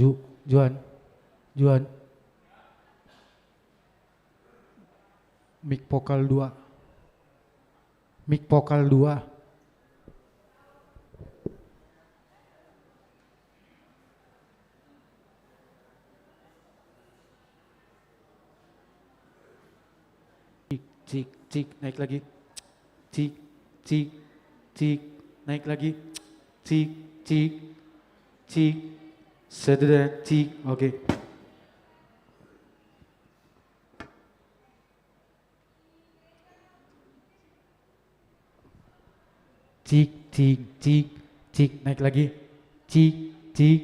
Juan, Juan, mic vokal 2, mic vokal 2. Cik, cik, naik lagi, cik, cik, cik, naik lagi, cik, cik, cik, sederhana, cik, oke. Cik, cik, cik, cik, naik lagi, cik, cik.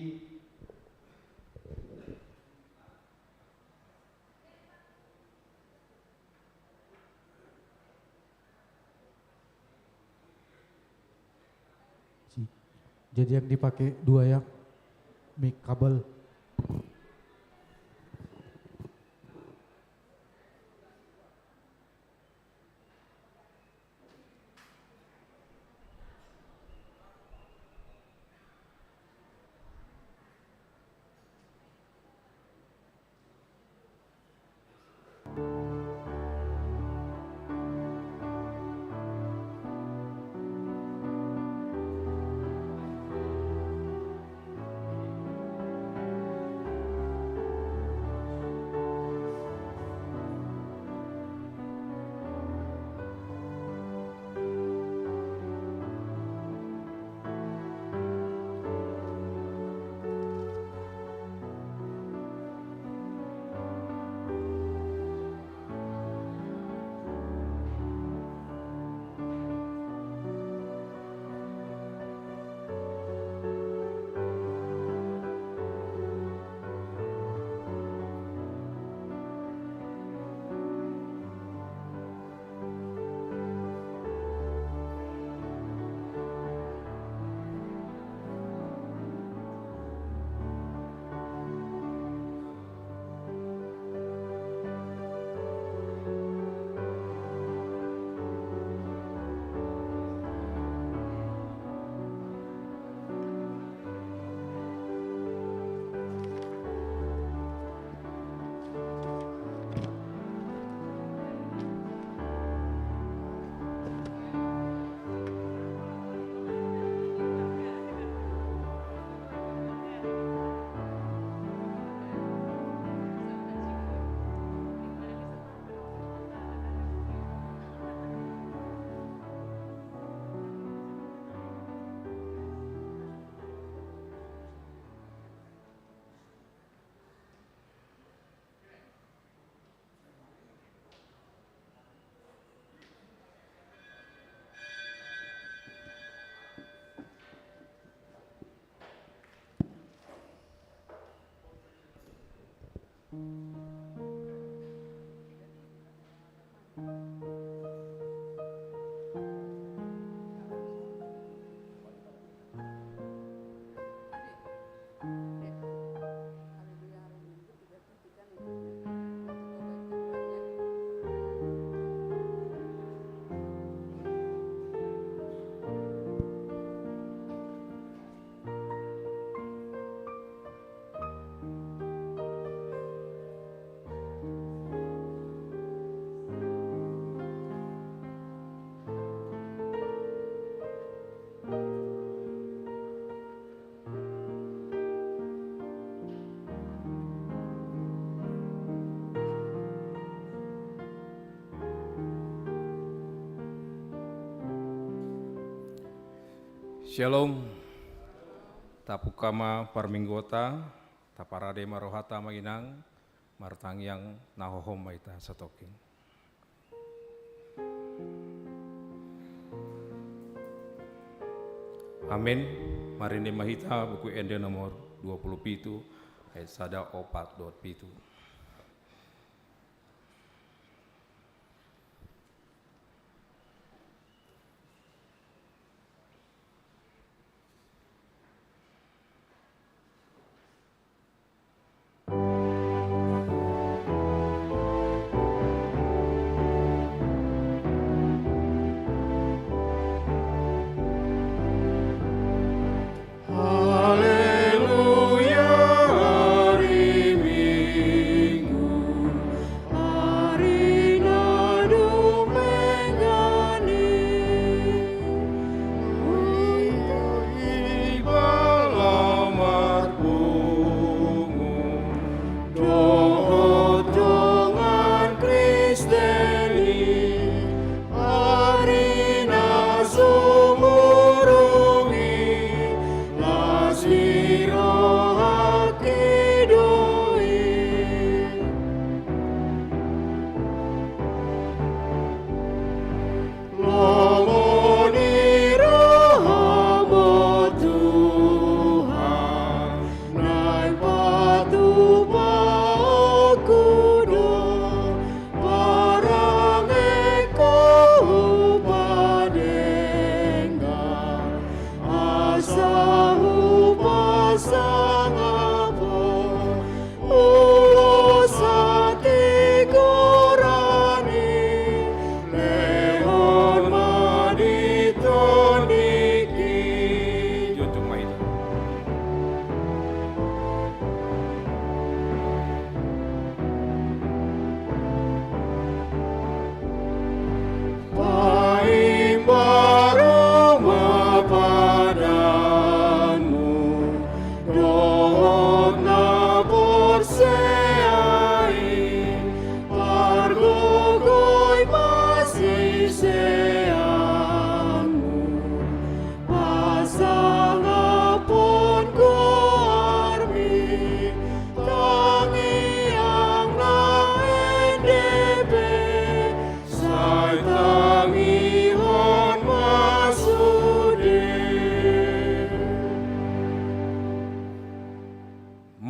Jadi yang dipakai 2 ya, mic kabel. Shalom, tapukama parminggota, taparade marohata mainang, martangyang nahohom maita satoking. Amin. Marine mahita buku ende nomor 27 ayat sada opat dot pitu. Haleluya.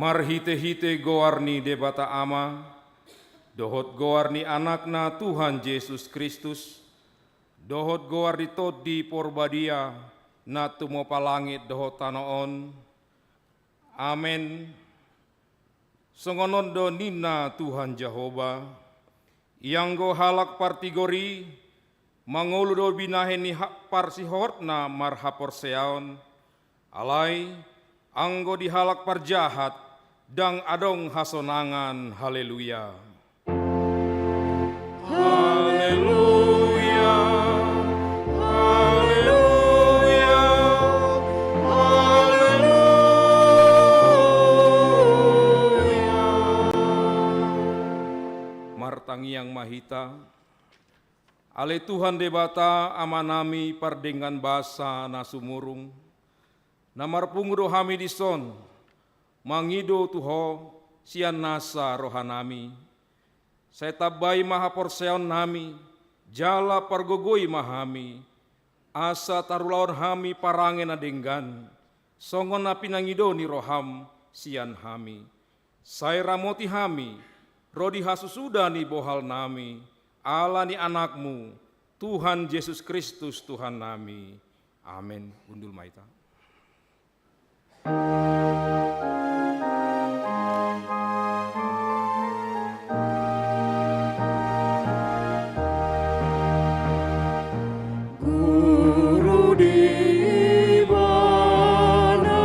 marhite-hite goarni debata ama, dohot goarni anakna Tuhan Yesus Kristus, dohot goarni todi porbadia, na tumo palangit dohot tanoon. Amen. Songonon do nina Tuhan Jehova, yang go halak partigori, mangulu do binahen ni parsihortna marhapor seaon, alai anggo dihalak parjahat, dang adong hasonangan, haleluya. Haleluya, haleluya, haleluya. Martangi yang mahita, ale Tuhan debata amanami pardengan basa nasumurung, namar pungro hami dison, mangido tuho sian nasa rohanami. Saya tabai maha porseon nami, jala pargogoi mahami, asa tarulaon hami parangen adenggan, songon na pinangido ni roham sian hami. Saya ramoti hami, rodi hasusuda ni bohal nami, ala ni anakmu, Tuhan Yesus Kristus Tuhan nami. Amin. Undul maita. Guru di mana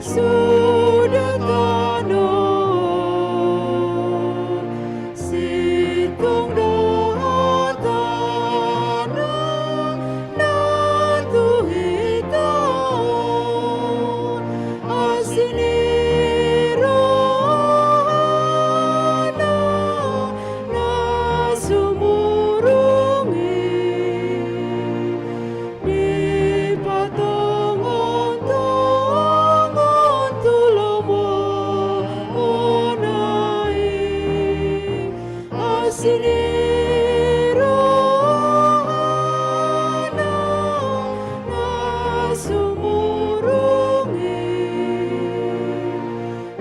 sudah tanam, situng datang na tuhita, asini rohana na sumurungi. Di patongon-tongon tulomo onai, asini rohana na sumurungi.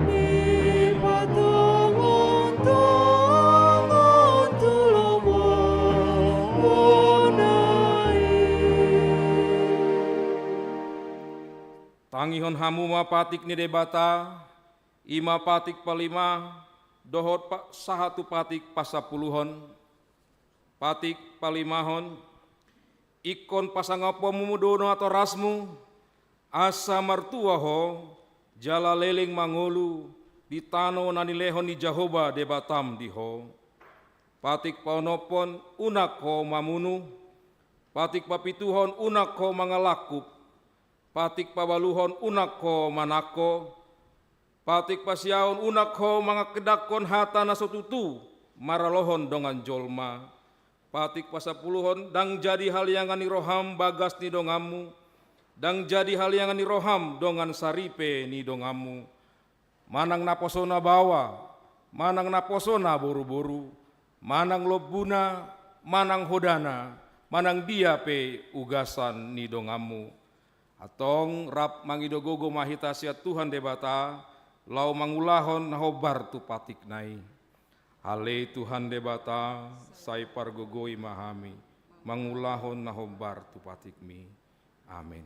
Di patongon-tongon tulomo onai. Tangihon hamu mapatik ni debata, ima patik palima, dohot sahatu patik pasapuluhon, patik palimahon, ikon pasangapo mumudono atau rasmu, asa martua ho, jala leling mangulu, ditano nanilehon ni Jahoba debatam diho, patik paonopon unak ho mamunu, patik papituhon unak ho mangalakup, patik pabaluhon unak ko manako, patik pasiaon unak ko mga kedakon hata nasotutu, maralohon dongan jolma, patik pasapuluhon dang jadi hal yang ni roham bagas ni dongamu, dang jadi hal yang ni roham dongan saripe ni dongamu, manang naposona bawa, manang naposona boru-boru, manang lobuna, manang hodana, manang dia pe ugasan ni dongamu. Atong rap mangidogogo mahita siat Tuhan debata, lau mangulahon nahobar tu patik nai. Hale Tuhan debata, sai pargogoi mahami, mangulahon nahobar tu patik mi. Amin.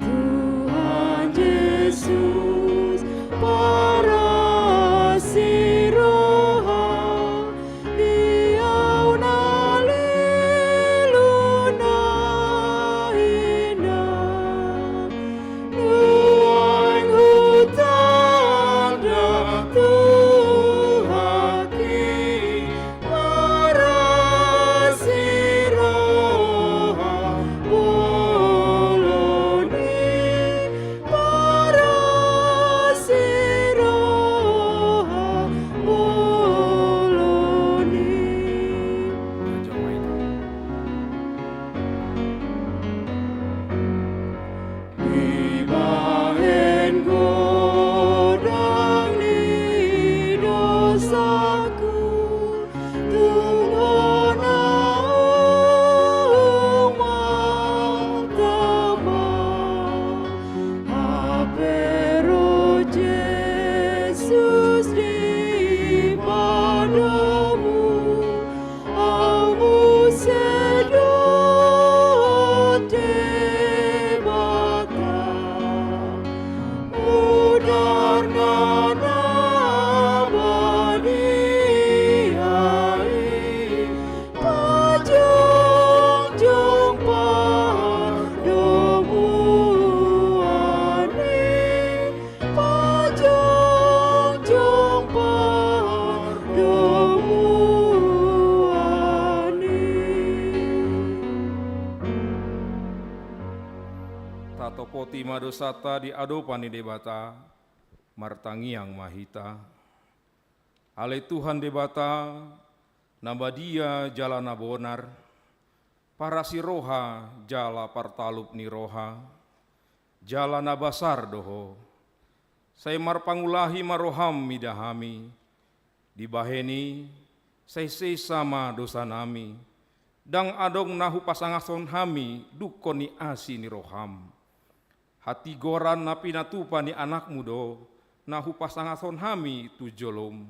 Tuhan Yesus para tima dosata di adopani debata, martangiang mahita. Ale Tuhan debata, namba dia jala nabonar, para si roha jala partalup ni roha, jala nabasar doho, saya marpangulahi maroham midahami, dibaheni saya sama dosa nami, dang adong nahu pasangason hami dukoni asi ni roham. Hati goran napi natupa ni anakmu do, nahu pasangason hami tujolom.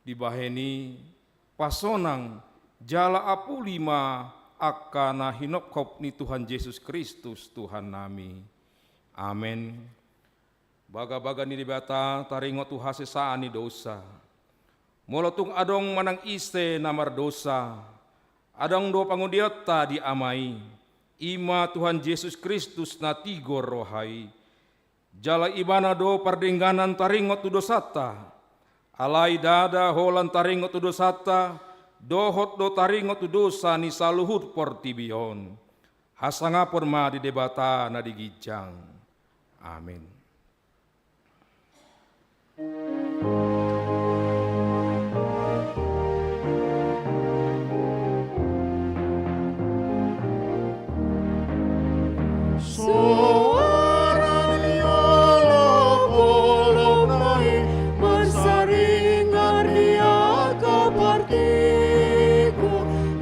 Dibaheni pasonang jala apulima akana hinopkop ni Tuhan Yesus Kristus Tuhan nami. Amin. Baga-baga ni dibata taringo tu hasesaan ni dosa. Molotung adong manang iste namar dosa. Adong do pangudiota di amai. Ima Tuhan Yesus Kristus na tigor rohai. Jala ibana do pardengganan taringo tu dosata. Alai dada holan taringo tu dosata. Dohot do taringo tu dosa ni saluhut portibion. Hasangapon ma di debata na digijang. Amin. Suara liolo polong nai bersaringan dia kapartiku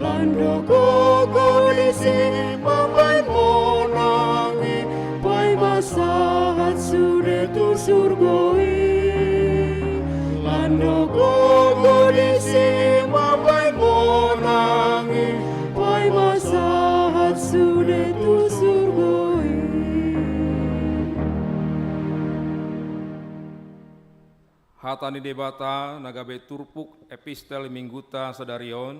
lando kondisi mambai monangi pai masahat sudah tu surgoi lando kondisi mambai monangi pai masahat sudah tu surgoi. Hatani debata nagabe turpuk epistel mingguta sadarion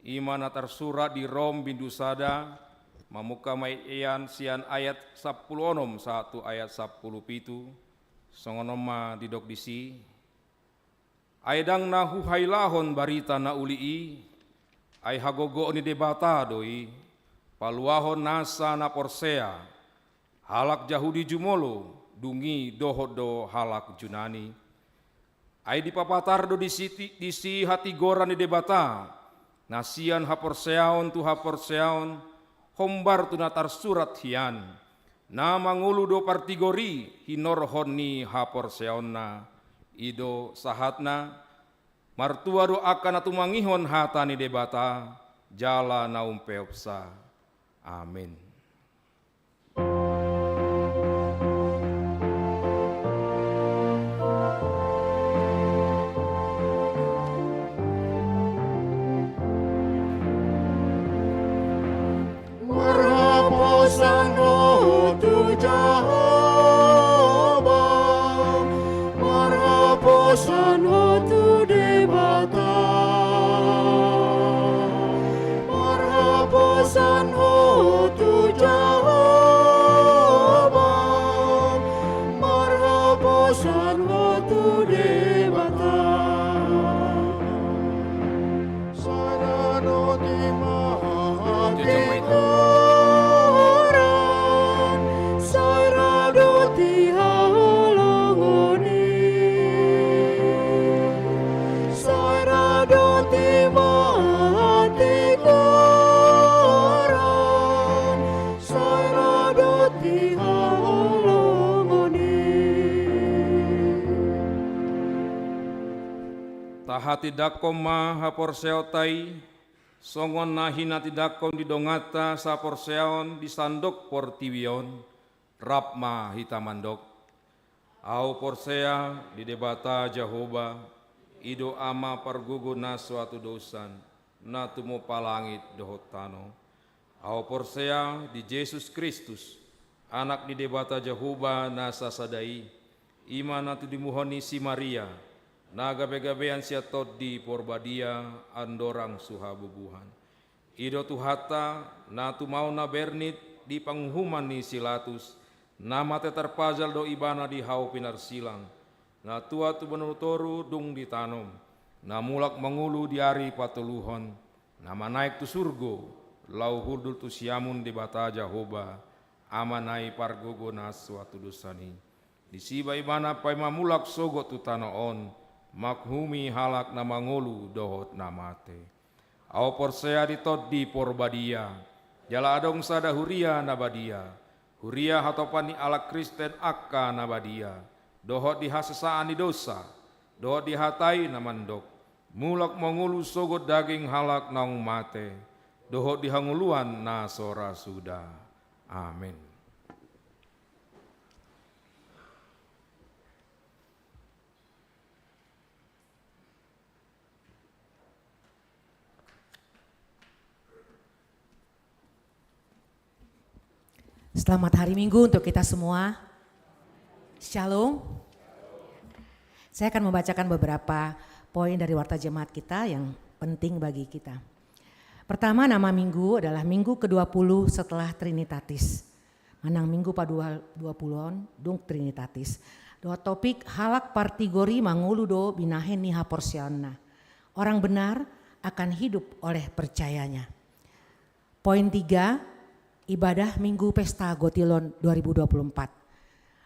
iman atar surat di Rom bindusada mamuka mai ean sian ayat 10 onom 1 ayat 10 pitu songonoma didok disi aidang nahu hailahon barita na ulii ai hagogo ni debata doi paluahon nasa na porsea halak jahudi jumolo dungi dohodo halak junani. Ai dipapatar do disi hati goran di debata, nasian haporseaon tu haporseaon, hombar tu natar surat hian, na mangulu do partigori hinorhon ni haporseaonna, ido sahatna, martua do akan atu mangihon hata ni debata, jala naum peopsa. Amin. Marhaposan tu Jehovah, marhaposan tu debata, marhaposan tu Jehovah, marhaposan tu debata. Sarano di mahatiku. Tahati dakom ma haporseotai, songon nahina tidakom di dongata sa porseon di sandok portiwion, rapma hitamandok. Au porsea di debata Jehovah, ido ama pargugu na suatu dosan, na tumo palangit dohotano. Au porsea di Yesus Kristus, anak di debata Jehovah nasa sadai, ima natu dimuhoni si Maria, na gabe-gabean sia di porbadia andorang suhabubuhan. Ido tuhata na tu mau na bernit di panghuman ni silatus, nama te terpajal do ibana di hau pinar silang, na tua tu benutoru dung ditanom, na mulak mengulu di ari patuluhon, nama naik tu surgo, lau hurdul tu siamun di bata Jehovah. amanai pargogona suatu dosani. Disibai mana pai mamulak sogot tu tanaon, makhumi halak na mangolu dohot namate. Au porsea ditot di porbadia, jala adong sada huria nabadia, huria hatopani ala Kristen akka nabadia, dohot dihasesaan di dosa, dohot dihatai namandok, mulak mangolu sogot daging halak naung mate, dohot dihanguluan na sora sudah. Amin. Selamat hari Minggu untuk kita semua. Shalom. Saya akan membacakan beberapa poin dari Warta Jemaat kita yang penting bagi kita. Pertama, nama minggu adalah minggu ke-20 setelah Trinitatis. Manang minggu pa 20-on dung Trinitatis. Doa topik halak partigori manguludo binahen niha porsiana. Orang benar akan hidup oleh percayanya. Poin 3, ibadah Minggu Pesta Gotilon 2024.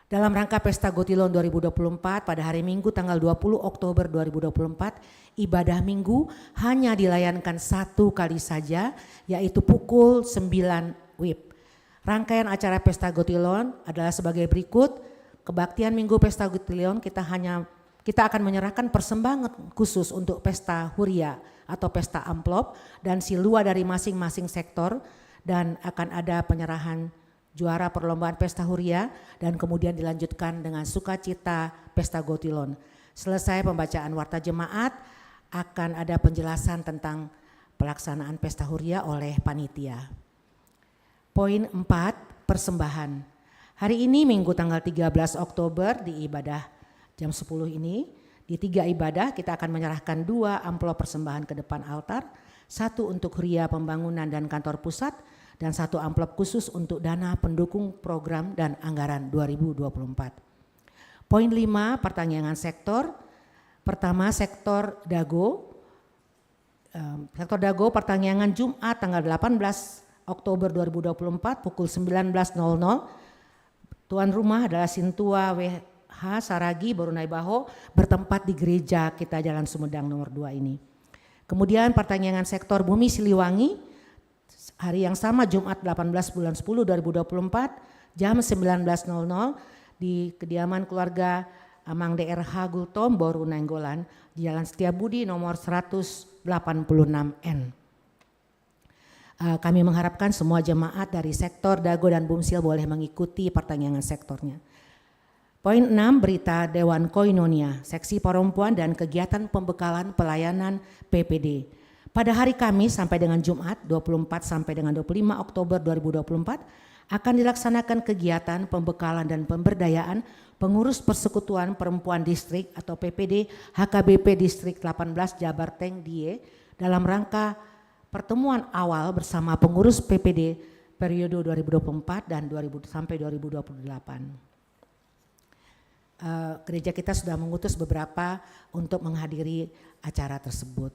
Dalam rangka Pesta Gotilon 2024 pada hari Minggu tanggal 20 Oktober 2024, ibadah Minggu hanya dilayankan satu kali saja, yaitu pukul 9 WIB. Rangkaian acara Pesta Gotilon adalah sebagai berikut. Kebaktian Minggu Pesta Gotilon kita akan menyerahkan persembahan khusus untuk Pesta Huria atau Pesta Amplop dan silua dari masing-masing sektor, dan akan ada penyerahan juara perlombaan Pesta Huria dan kemudian dilanjutkan dengan sukacita Pesta Gotilon. Selesai pembacaan Warta Jemaat akan ada penjelasan tentang pelaksanaan Pesta Huria oleh panitia. Poin 4, persembahan. Hari ini Minggu tanggal 13 Oktober di ibadah jam 10 ini, di 3 ibadah kita akan menyerahkan 2 amplop persembahan ke depan altar, 1 untuk Huria Pembangunan dan Kantor Pusat, dan 1 amplop khusus untuk dana pendukung program dan anggaran 2024. Poin 5, pertanyaan sektor. Pertama, sektor Dago. Sektor Dago pertanyaan Jumat tanggal 18 Oktober 2024 pukul 19.00. Tuan rumah adalah Sintua WH Saragi Borunai Baho, bertempat di gereja kita Jalan Sumedang nomor 2 ini. Kemudian pertanyaan sektor Bumi Siliwangi, hari yang sama Jumat 18 bulan 10 2024 jam 19.00 di kediaman keluarga Amang DRH Gultom Boru Nainggolan di Jalan Setiabudi nomor 186N. Kami mengharapkan semua jemaat dari sektor Dago dan Bumsil boleh mengikuti pertanyaan sektornya. Poin 6, berita Dewan Koinonia, seksi perempuan dan kegiatan pembekalan pelayanan PPD. Pada hari Kamis sampai dengan Jumat 24 sampai dengan 25 Oktober 2024 akan dilaksanakan kegiatan pembekalan dan pemberdayaan pengurus Persekutuan Perempuan Distrik atau PPD HKBP Distrik 18 Jabarteng Die dalam rangka pertemuan awal bersama pengurus PPD periode 2024 dan 2028. Gereja kita sudah mengutus beberapa untuk menghadiri acara tersebut.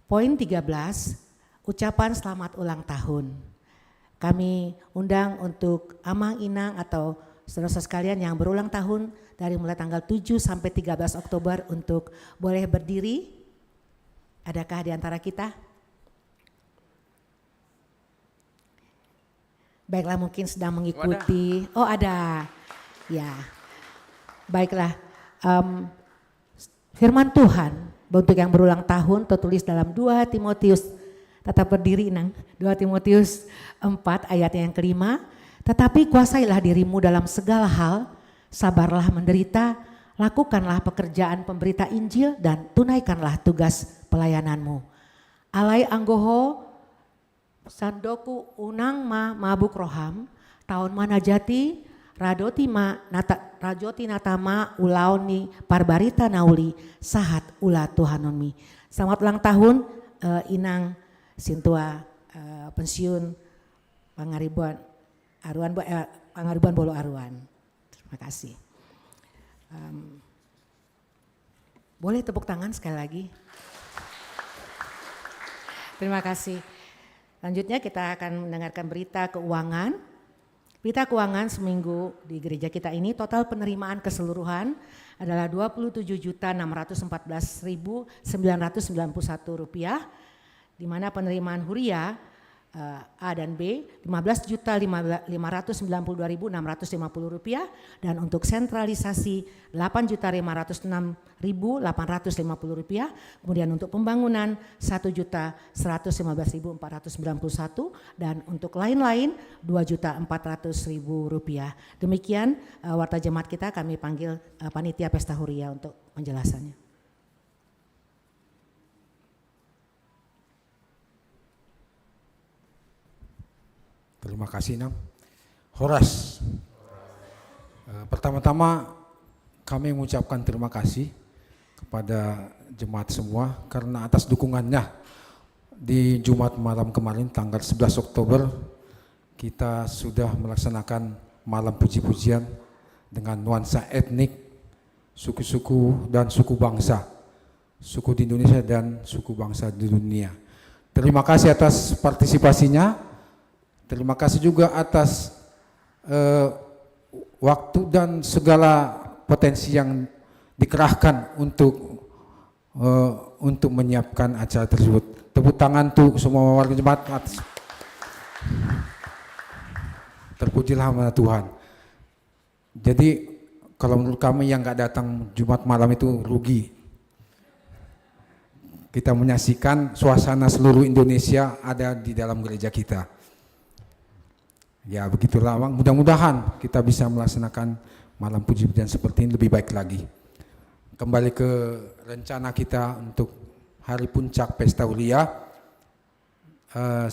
Poin 13, ucapan selamat ulang tahun. Kami undang untuk Amang Inang atau saudara-saudara sekalian yang berulang tahun dari mulai tanggal 7 sampai 13 Oktober untuk boleh berdiri. Adakah di antara kita? Baiklah, mungkin sedang mengikuti. Oh ada, ya. Baiklah, firman Tuhan untuk yang berulang tahun tertulis dalam 2 Timotius, tetap berdiri Nang, 2 Timotius 4 ayatnya yang kelima, tetapi kuasailah dirimu dalam segala hal, sabarlah menderita, lakukanlah pekerjaan pemberita Injil dan tunaikanlah tugas pelayananmu. Alai anggoho sandoku unang mabuk roham, tahun mana jati, Rajoti natama ulaoni parbarita nauli sahat ula Tuhanonmi. Selamat ulang tahun Inang Sintua pensiun Pangaribuan Bolo Aruan. Terima kasih. Boleh tepuk tangan sekali lagi. Terima kasih. Selanjutnya kita akan mendengarkan berita keuangan. Berita keuangan seminggu di gereja kita ini total penerimaan keseluruhan adalah Rp27.614.991, di mana penerimaan huria A dan B Rp15.592.650 dan untuk sentralisasi Rp8.506.850, kemudian untuk pembangunan Rp1.115.491 dan untuk lain-lain Rp2.400.000. Demikian warta jemaat kita, kami panggil panitia pesta huria untuk penjelasannya. Terima kasih, Nam. Horas. Pertama-tama kami mengucapkan terima kasih kepada jemaat semua karena atas dukungannya di Jumat malam kemarin tanggal 11 Oktober kita sudah melaksanakan malam puji-pujian dengan nuansa etnik, suku-suku dan suku bangsa, suku di Indonesia dan suku bangsa di dunia. Terima kasih atas partisipasinya. Terima kasih juga atas waktu dan segala potensi yang dikerahkan untuk menyiapkan acara tersebut. Tepuk tangan untuk semua warga jemaat. Terpujilah nama Tuhan. Jadi kalau menurut kami yang nggak datang Jumat malam itu rugi. Kita menyaksikan suasana seluruh Indonesia ada di dalam gereja kita. Ya begitulah, mudah-mudahan kita bisa melaksanakan malam puji-pujian seperti ini lebih baik lagi. Kembali ke rencana kita untuk hari puncak pesta huria,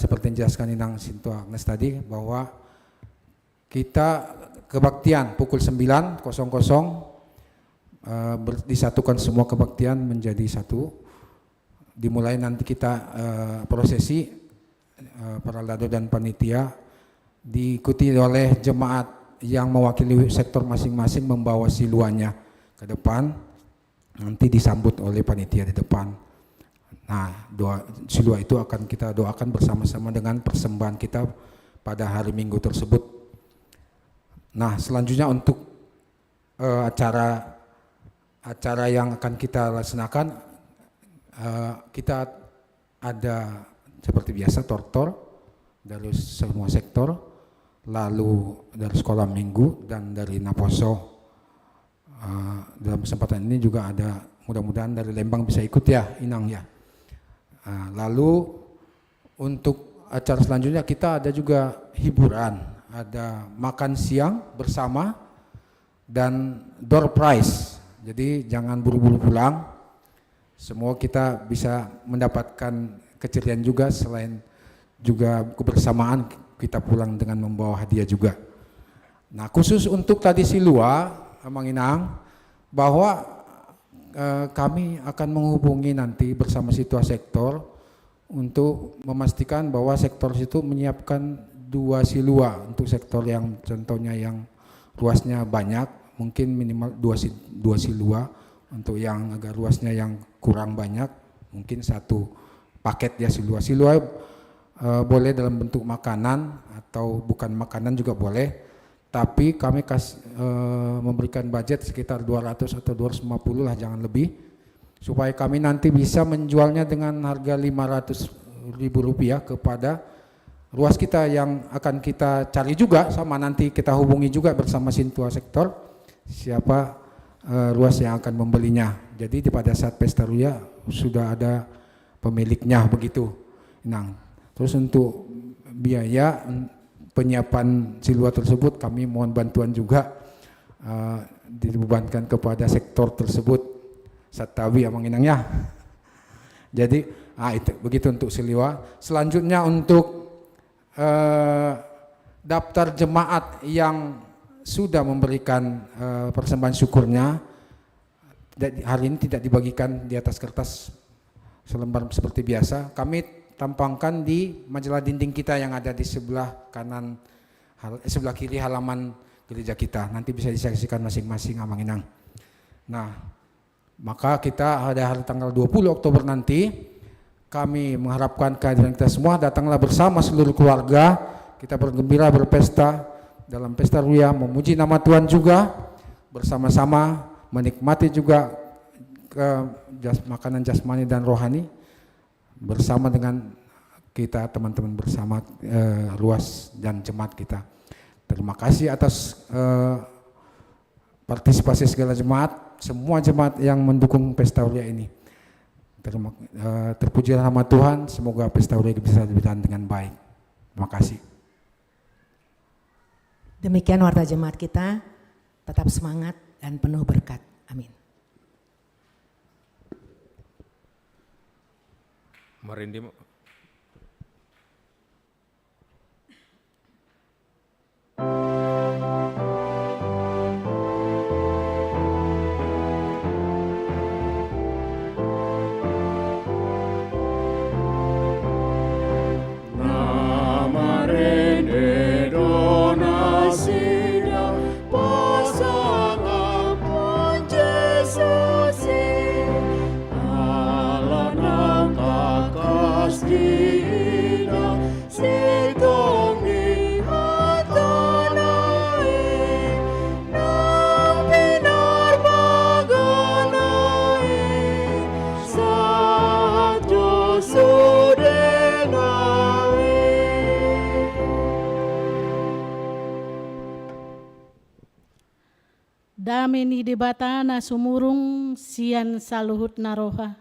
seperti yang dijelaskan Inang Sinto Agnes tadi, bahwa kita kebaktian pukul 9.00 disatukan semua kebaktian menjadi satu. Dimulai nanti kita prosesi para lado dan panitia diikuti oleh jemaat yang mewakili sektor masing-masing membawa siluannya ke depan, nanti disambut oleh panitia di depan. Nah, silua itu akan kita doakan bersama-sama dengan persembahan kita pada hari Minggu tersebut. Nah, selanjutnya untuk acara yang akan kita laksanakan, kita ada seperti biasa tortor dari semua sektor, lalu dari sekolah minggu dan dari Naposo. Dalam kesempatan ini juga ada, mudah-mudahan dari Lembang bisa ikut ya, Inang ya. Lalu untuk acara selanjutnya kita ada juga hiburan, ada makan siang bersama dan door prize. Jadi jangan buru-buru pulang, semua kita bisa mendapatkan keceriaan juga, selain juga kebersamaan kita pulang dengan membawa hadiah juga. Nah, khusus untuk tadi silua, Mang Inang, bahwa kami akan menghubungi nanti bersama Situa Sektor untuk memastikan bahwa sektor situ menyiapkan 2 silua untuk sektor yang contohnya yang luasnya banyak, mungkin minimal 2 silua. Untuk yang agak luasnya yang kurang banyak, mungkin 1 paket ya silua. Silua boleh dalam bentuk makanan atau bukan makanan juga boleh, tapi kami memberikan budget sekitar 200 atau 250 lah, jangan lebih, supaya kami nanti bisa menjualnya dengan harga Rp500.000 kepada ruas kita yang akan kita cari juga, sama nanti kita hubungi juga bersama Situa Sektor siapa ruas yang akan membelinya. Jadi pada saat pesta huria sudah ada pemiliknya begitu. Nah, terus untuk biaya penyiapan silua tersebut kami mohon bantuan juga dibebankan kepada sektor tersebut, Satawi Amang Inang ya. Jadi itu begitu untuk silua. Selanjutnya untuk daftar jemaat yang sudah memberikan persembahan syukurnya, hari ini tidak dibagikan di atas kertas selembar seperti biasa. Kami tampangkan di majalah dinding kita yang ada di sebelah kanan, sebelah kiri halaman gereja kita. Nanti bisa disaksikan masing-masing Amang Inang. Nah, maka kita ada hari tanggal 20 Oktober nanti, kami mengharapkan kehadiran kita semua, datanglah bersama seluruh keluarga, kita bergembira, berpesta dalam pesta Ruya memuji nama Tuhan juga, bersama-sama menikmati juga makanan jasmani dan rohani bersama dengan kita teman-teman bersama luas dan jemaat kita. Terima kasih atas partisipasi segala jemaat, semua jemaat yang mendukung pesta Ruya ini. Terpujilah nama Tuhan, semoga pesta Ruya bisa berjalan dengan baik. Terima kasih. Demikian warta jemaat kita, tetap semangat dan penuh berkat. Amin. Marindi. Nama rene donasida pasangan pun Yesus Allah nang kakas dina sitong ni hatanai nang pinarbaganai sa Diyos Dami ni debata na sumurung sian saluhut naroha.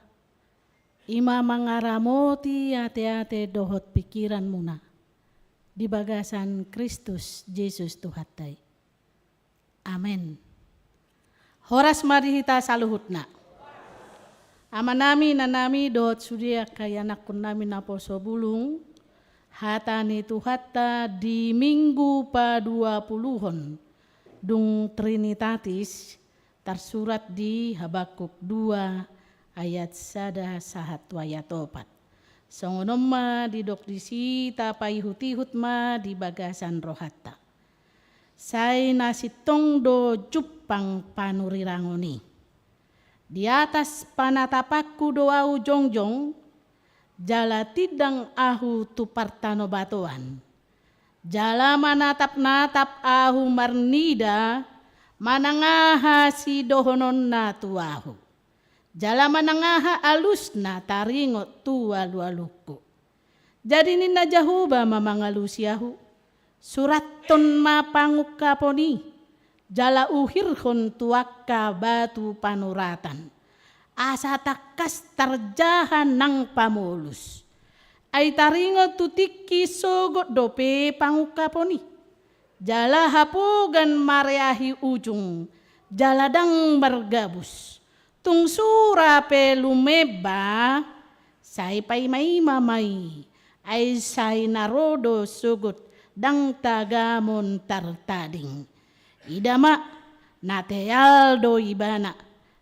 Ima mangaramoti ate-ate dohot pikiran muna. Di bagasan Kristus Yesus Tuhatai. Amin. Horas marihita saluhutna. Amanami nanami dohot sudia kayanak kun nami naposo bulung. Hatani Tuhatta di minggu pa-20 dung Trinitatis tersurat di Habakuk 2 ayat 1 sahat ayat 4. Songonom ma didok disi tapai hutihut ma di bagasan rohatta. Sai nasitong do jupang panurirangoni. Di atas panatapakku doau jongjong jala tidang ahu tupartano batuan. Jala manatap-natap ahu marnida, manangaha si dohonon na tuahu. Jala manangaha alusna taringot tua lualuku. Jadi nina jahuba mamangalusiahu, suratton mapangukaponi, jala uhirhon tuakka batu panuratan. Asa takas tarjahan nang pamulus. Ay taringo tutiki sogot dope pangukaponi. Jala hapugan mareahi ujung, jaladang bergabus. Tung sura pelumeba, say pay may mamay, ay say narodo sugot dang tagamon tartading. Idama natealdo ibana,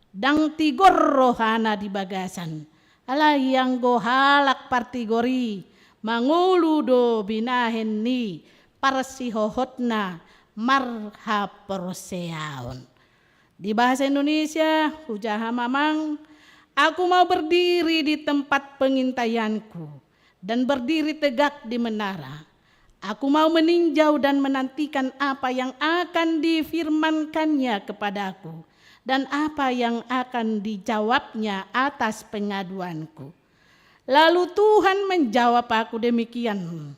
dang tigorro hana di bagasan. Alay yang gohalak partigori, manguludo binahen ni, parsihohotna marha perseaon. Di bahasa Indonesia, hujaha mamang, aku mau berdiri di tempat pengintaianku dan berdiri tegak di menara. Aku mau meninjau dan menantikan apa yang akan difirmankannya kepadaku. Dan apa yang akan dijawabnya atas pengaduanku. Lalu Tuhan menjawab aku demikian,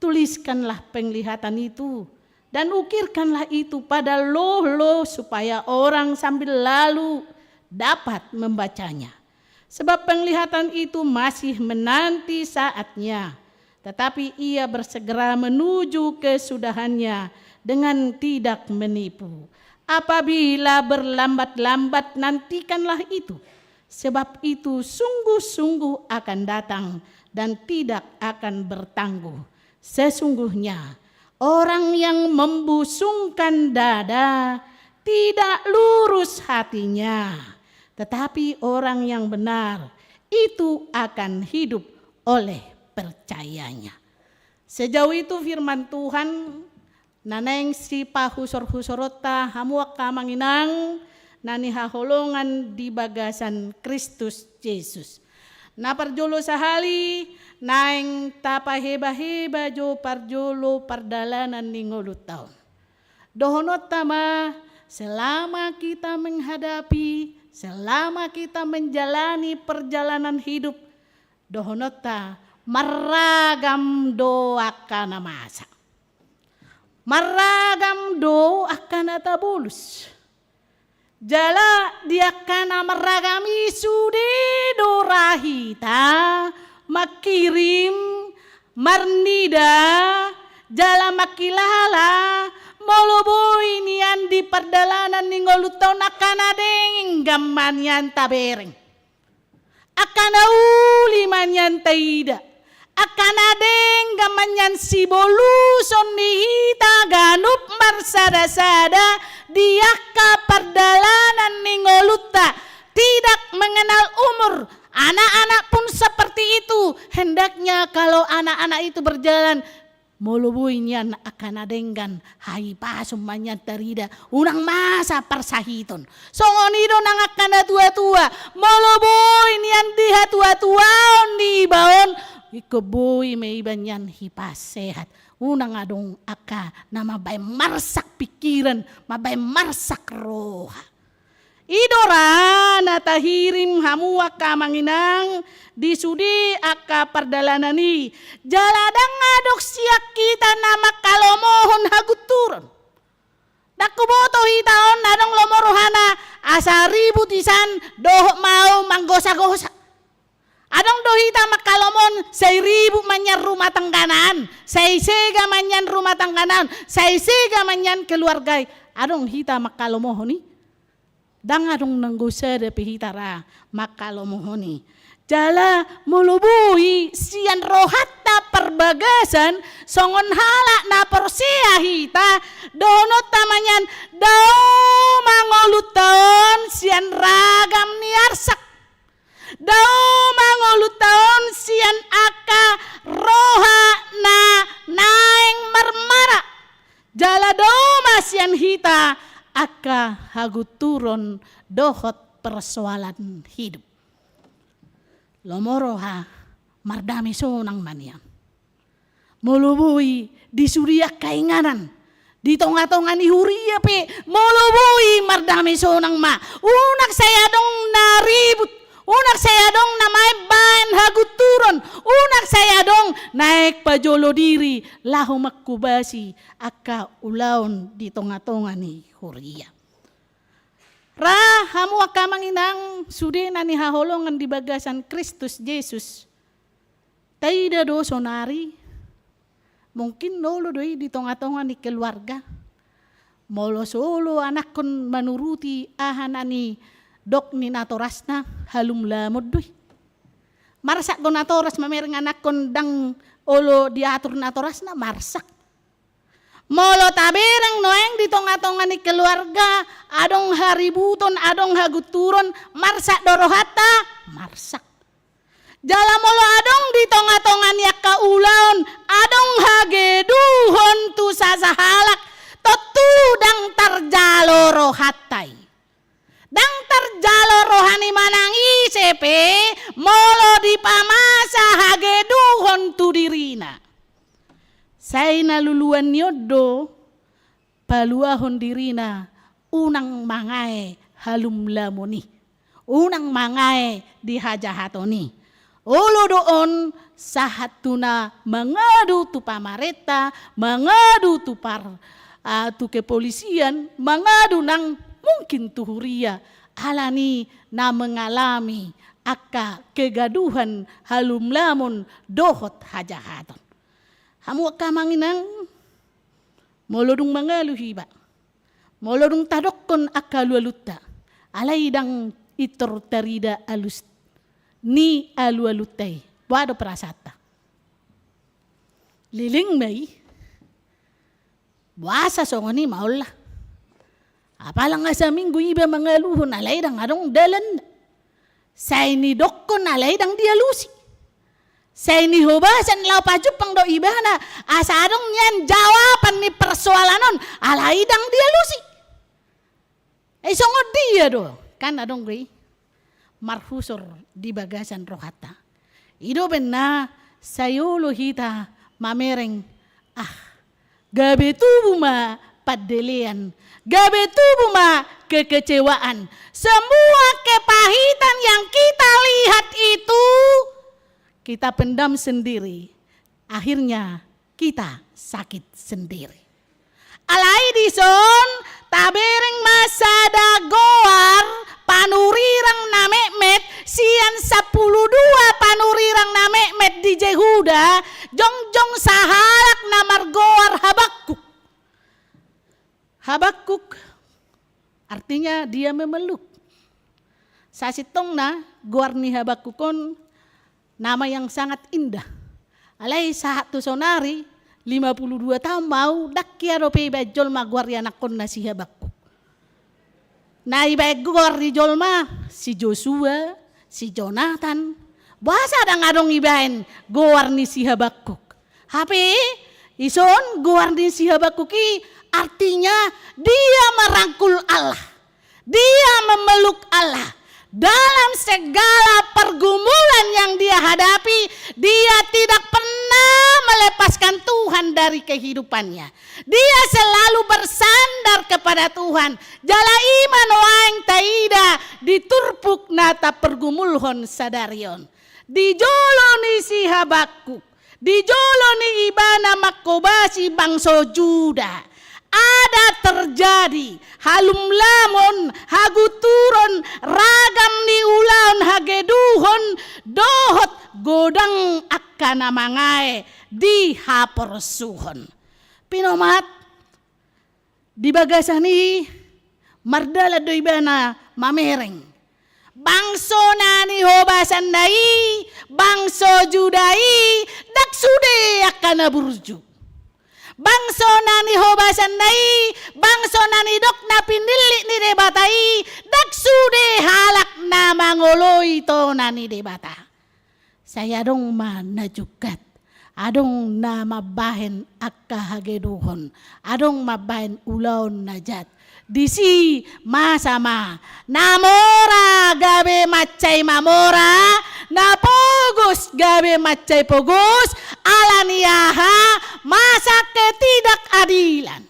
tuliskanlah penglihatan itu dan ukirkanlah itu pada loh-loh supaya orang sambil lalu dapat membacanya. Sebab penglihatan itu masih menanti saatnya, tetapi ia bersegera menuju kesudahannya dengan tidak menipu. Apabila berlambat-lambat nantikanlah itu, sebab itu sungguh-sungguh akan datang dan tidak akan bertangguh. Sesungguhnya orang yang membusungkan dada tidak lurus hatinya, tetapi orang yang benar itu akan hidup oleh percayanya. Sejauh itu firman Tuhan. Naneng si pahusor-husorota hamuak kamanginang nani haholongan di bagasan Kristus Yesus. Na parjolo sahali naeng tapa heba-heba jo parjolo pardalanan ni ngulu taon. Dohonot tama selama kita menghadapi, selama kita menjalani perjalanan hidup, dohonota maragam do akan masa. Maragam do akan tabulus. Jala dia kana maragami sudi dorahita makirim marnida jala makilala moloboy niyan di perdalanan ningolutaw na kanadeng gaman yan tabereng. Akana uli man yan taida. Akanadeng gaman yan siboluson nihita ganup marsada-sada dia ka perdalanan ningoluta tidak mengenal umur. Anak-anak pun seperti itu. Hendaknya kalau anak-anak itu berjalan molubuy niyan akanadenggan hai pasum manyan tarida unang masa persahiton. Songonido nang akana tua-tua molubuy niyan diha tua-tua di baon ikoboy may banyan hipas sehat. Unang adong aka na mabay marsak pikiran, mabay marsak roha. Idora natahirim hamua kamanginang disudi aka perdalanani jaladang adok siak kita nama kalomohon haguturon. Dakuboto hitaon nadong lomorohana asa ributisan doh mau manggosa-gosa. Adong dohita makalomon say ribu manyan rumah tangganan, say sega manyan rumah tangganan, say sega manyan keluarga. Adong hita makalomohoni. Dang adong nanggusada pihitara makalomohoni. Jala mulubuhi sian rohatta perbagasan songon hala na porsia hita donot tamanyan dao mangoluton sian ragam niarsak. Dao mangoluton sian aka roha na naeng marmara. Jala dao masian hita aka haguturon dohot persoalan hidup. Lomoroha mardami sonang manian. Mulubuhi di suriak kainganan. Di tonga-tonga ni huria pe. Mulubuhi mardami sonang ma. Unak saya dong naribut. Unak saya dong namay bahan haguturon. Unak saya dong naik pajolo diri. Lahu makubasi aka ulaon di tonga-tonga ni huria. Hamu akamanginang sude nani haholongan di bagasan Kristus Yesus. Taida do sonari. Mungkin nolo doi di tonga-tonga ni keluarga. Molo solo anak kon manuruti ahanani dok ni natorasna halum lamod doi. Marsak kon natoras mamereng anak kon dang olo diatur natorasna marsak. Molo tabereng noeng di tonga-tonga ni keluarga adong haributon adong haguturon marsak dorohata marsak. Jala molo adong di tonga-tonga ni akaulaon adong hageduhon tu sasahalak totu dang tarjalo rohatai. Dang tarjalo rohani manang isepe molo di pamasa hageduhon tu dirina. Say naluluan nyodo paluahon dirina unang mangae halum lamoni. Unang mangae dihajahatoni. Ulo doon sahatuna mangadu tu pamareta, mangadu tu tu kepolisian, mangadu nang mungkin tu huria alani na mengalami aka kegaduhan halum lamon dohot hajahaton. Hamu kamanginang molodung mangalu hiba. Molodung tadokon akalu aluta. Alaidang itor tarida alus ni alu alutai. Wado prasata. Liling may buasa songoni maulah. Apalang nga sa minggu iba mangaluhon alaidang adong dalan. Sa inidokon alaidang dialusi. Saya ini hobasan lau pajupang do ibana asadong niyan jawaban ni persoalanon alaidang dia lusi. Songod dia do kan adong gri marhusor di bagasan rohata. Ido benna sayolo hita mamereng gabe tubu ma padelean. Gabe tubuh ma kekecewaan. Semua kepahitan yang kita lihat itu kita pendam sendiri. Akhirnya kita sakit sendiri. Alai dison tabereng masada goar panurirang namemet sian 12 panurirang namemet di Jehuda jongjong sahalak namar goar Habakuk. Habakuk artinya dia memeluk. Sasitong na goar ni Habakukon nama yang sangat indah. Alai satu sonari 52 tahun mau dakkia rope bajol magwar yanakon na si Habakuk. Na ibagwar di jolma si Joshua, si Jonathan. Bahasa ada ngadong ibain goar ni si Habakuk. Hape ison goar ni si Habakuk artinya dia merangkul Allah. Dia memeluk Allah. Dalam segala pergumulan yang dia hadapi, dia tidak pernah melepaskan Tuhan dari kehidupannya. Dia selalu bersandar kepada Tuhan. Jala iman waeng taida diturpuk nata pergumulhon sadarion. Dijoloni si Habakuk, dijoloni ibana makobasi bangso Juda. Ada terjadi halum lamon haguturon ragam ni ulaon hageduhon dohot godang akana mangae di haporsuhon. Pinomat di bagasani mardala doibana mamereng. Bangso nani hobasan dai bangso judai daksude akana burju. Bangso nani hobasan nai, bangso nani dok na pinili ni debatai, daksude halak na mangoloi to nani debata. Saya dong mana jukat, adong na mabahen akka hageduhon, adong mabahen ulaon najat. Disi masama, namora gabe macai mamora, na pogos gabe macai pogos, alaniaha masa ketidakadilan.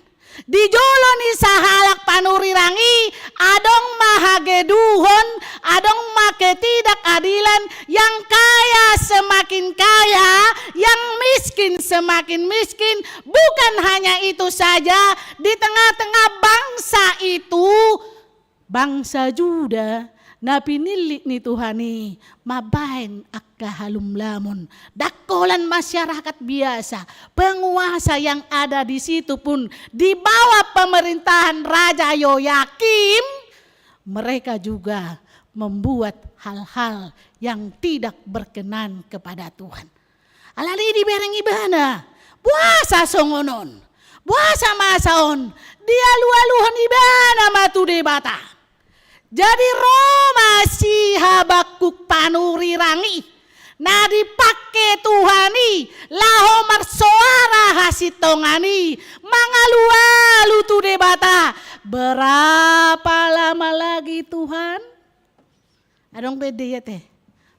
Dijoloni sahalak panurirangi, adong mahageduhon, adong maketidakadilan, yang kaya semakin kaya, yang miskin semakin miskin. Bukan hanya itu saja, di tengah-tengah bangsa itu, bangsa Juda, na pinili ni Tuhani mabain akka halum lamon. Dakolan masyarakat biasa, penguasa yang ada di situ pun di bawah pemerintahan Raja Yoyakim, mereka juga membuat hal-hal yang tidak berkenan kepada Tuhan. Alali di bereng ibana, puasa songonon, puasa masaon, dia lualuhan ibana matu debata. Jadi Roma si Habakuk panurirangi, na dipake Tuhani, laho marsoara hasitongani, mangalu-alu tu debata. Berapa lama lagi Tuhan? Adong beda ya teh.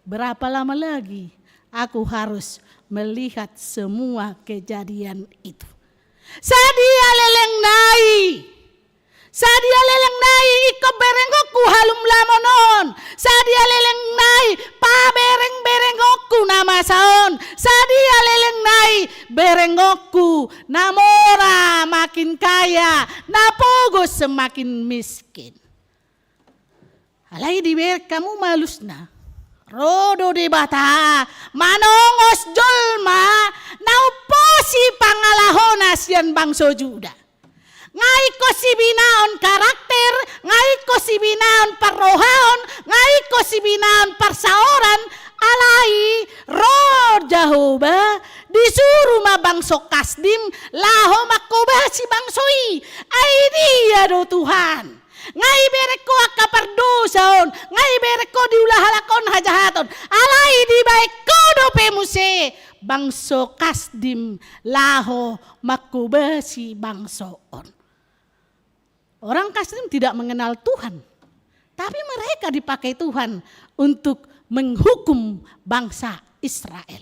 Berapa lama lagi aku harus melihat semua kejadian itu. Sadia leleng nai. Sadia leleng nai iko berenggoku halum lamonon. Sadia leleng nai pa bereng-berenggoku nama saon. Sadia leleng nai berenggoku namora makin kaya, napogo semakin miskin. Alai diber kamu malusna. Rodo di bata manongos jolma nauposi pangalahonas yan bangso Juda. Ngai ko si binaon karakter, ngai ko si binaon parrohaon, ngai ko si binaon parsaoran, alai ro Jehovah disuruh ma bangso kasdim laho makoba si bangsoi. Ay dia do Tuhan. Ngai bereko akapardosaon, ngai bereko diulahalakon hajahaton, alai di baik kodo pemuse bangso kasdim laho makoba si bangsoon. Orang Kasdim tidak mengenal Tuhan, tapi mereka dipakai Tuhan untuk menghukum bangsa Israel.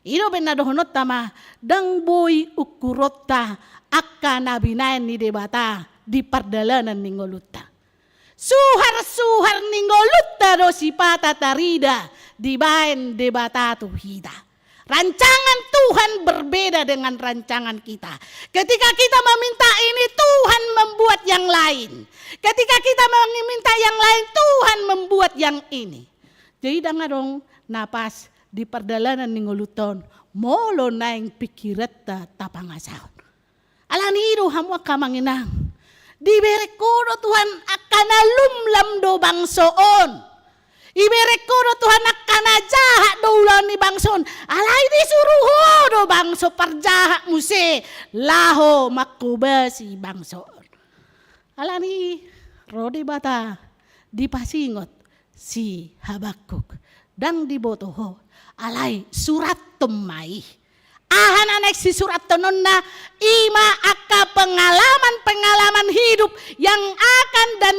Ino benadohonot tama dang boy ukurota akka nabinayan ni debata di pardalanan ni ngolutta. Suhar-suhar ni ngolutta do sipata tarida di bayan debata tuhida. Rancangan Tuhan berbeda dengan rancangan kita. Ketika kita meminta ini, Tuhan membuat yang lain. Ketika kita meminta yang lain, Tuhan membuat yang ini. Jadi dong napas di perdalanan ni nguluton, molo naing pikireta tapangasahon. Alanido hamwa kamanginang. Diberekudo Tuhan akan alumlam do bangsoon. Iberekudo Tuhan akan jahat do ulan ni bangson. Alay disuruho do bangso parjahat muse. Laho makubasi bangsoon. Alani rodi bata dipasingot si Habakuk. Dang dibotoho. Alay surat tumai. Ahan anek si surat tonon na ima aka pengalaman hidup yang akan dan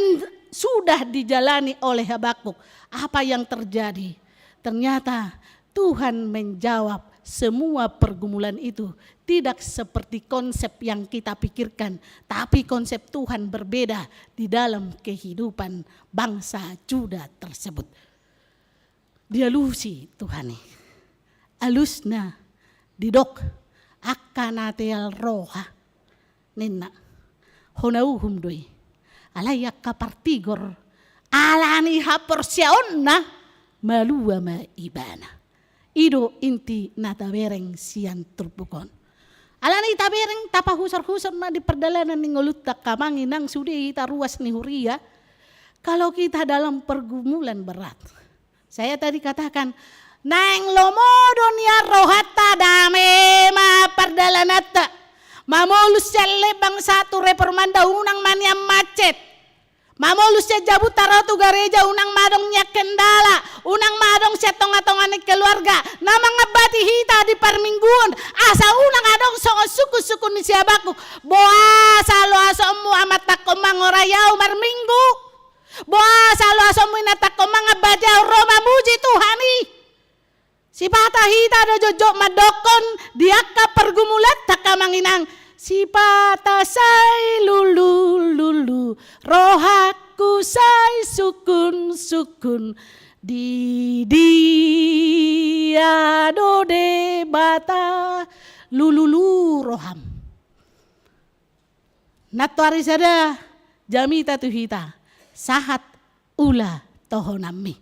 sudah dijalani oleh Habakuk. Apa yang terjadi? Ternyata Tuhan menjawab semua pergumulan itu tidak seperti konsep yang kita pikirkan, tapi konsep Tuhan berbeda di dalam kehidupan bangsa Juda tersebut. Dialusi Tuhan, alusna didok akanatel roha ninna honauhum doi alayak kapartigor alani haporsiaon na malua ma ibana ido inti natabereng sian turpukon alani tabereng tapa husar-husar na di perdalanan ni ngolutta kamangin nang sudi ita ruas ni huria. Kalau kita dalam pergumulan berat, saya tadi katakan naeng lomodo niya rohata dame ma perdalanata mamolus jalle bang satu reformanda unang maniam macet mamolus ya jabu tarotu gareja unang madong nya kendala unang madong siya tonga-tonga ni keluarga namang ngabati hita di parmingguon asa unang adong songo suku-suku ni siabaku boa salo aso mu amat tako mangorayaw marminggu boa salo aso mu inatako mga badyaw Roma muji Tuhani. Si pata hita do jojok madokon diaka pergumulan takamanginang si pata say lulu rohaku say sukun di dia do de bata lulu roham natwari sada jamita tu hita sahat ula tohonami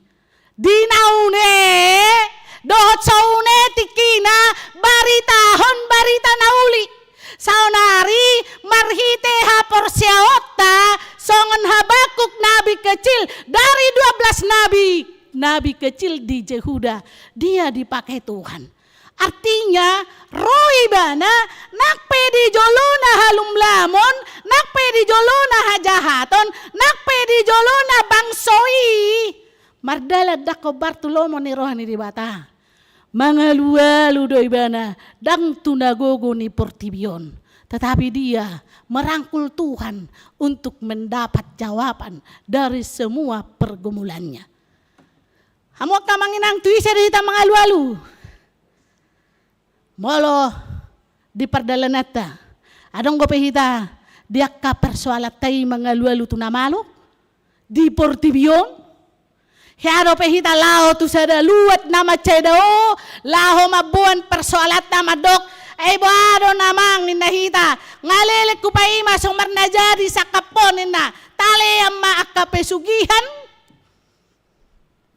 dinaune dohot saune tikina baritahon barita nauli saunari marhite haporsiaota songon Habakuk nabi kecil dari 12 nabi kecil di Yehuda dia dipakai Tuhan. Artinya roibana nakpe di jolona halum lamon nakpe di jolona hajahaton nakpe di jolona bangsoi mardala dako Bartolomo ni rohani di bata mangalualu doibana dang tunagogo ni portibion tetapi dia merangkul Tuhan untuk mendapat jawaban dari semua pergumulannya. Hamu kamanginang tuisa dita mangalu-alu molo di perdalanata adong gope hita dia ka persoalatai mangalu-alu tunamalo di portibion hiado pe hita lao tu sada luat nama cedao laho mabuan persoalat nama dok boado namang ninda hita ngalele kupai masong marna jadi sakapon ninda tale amma akka pesugihan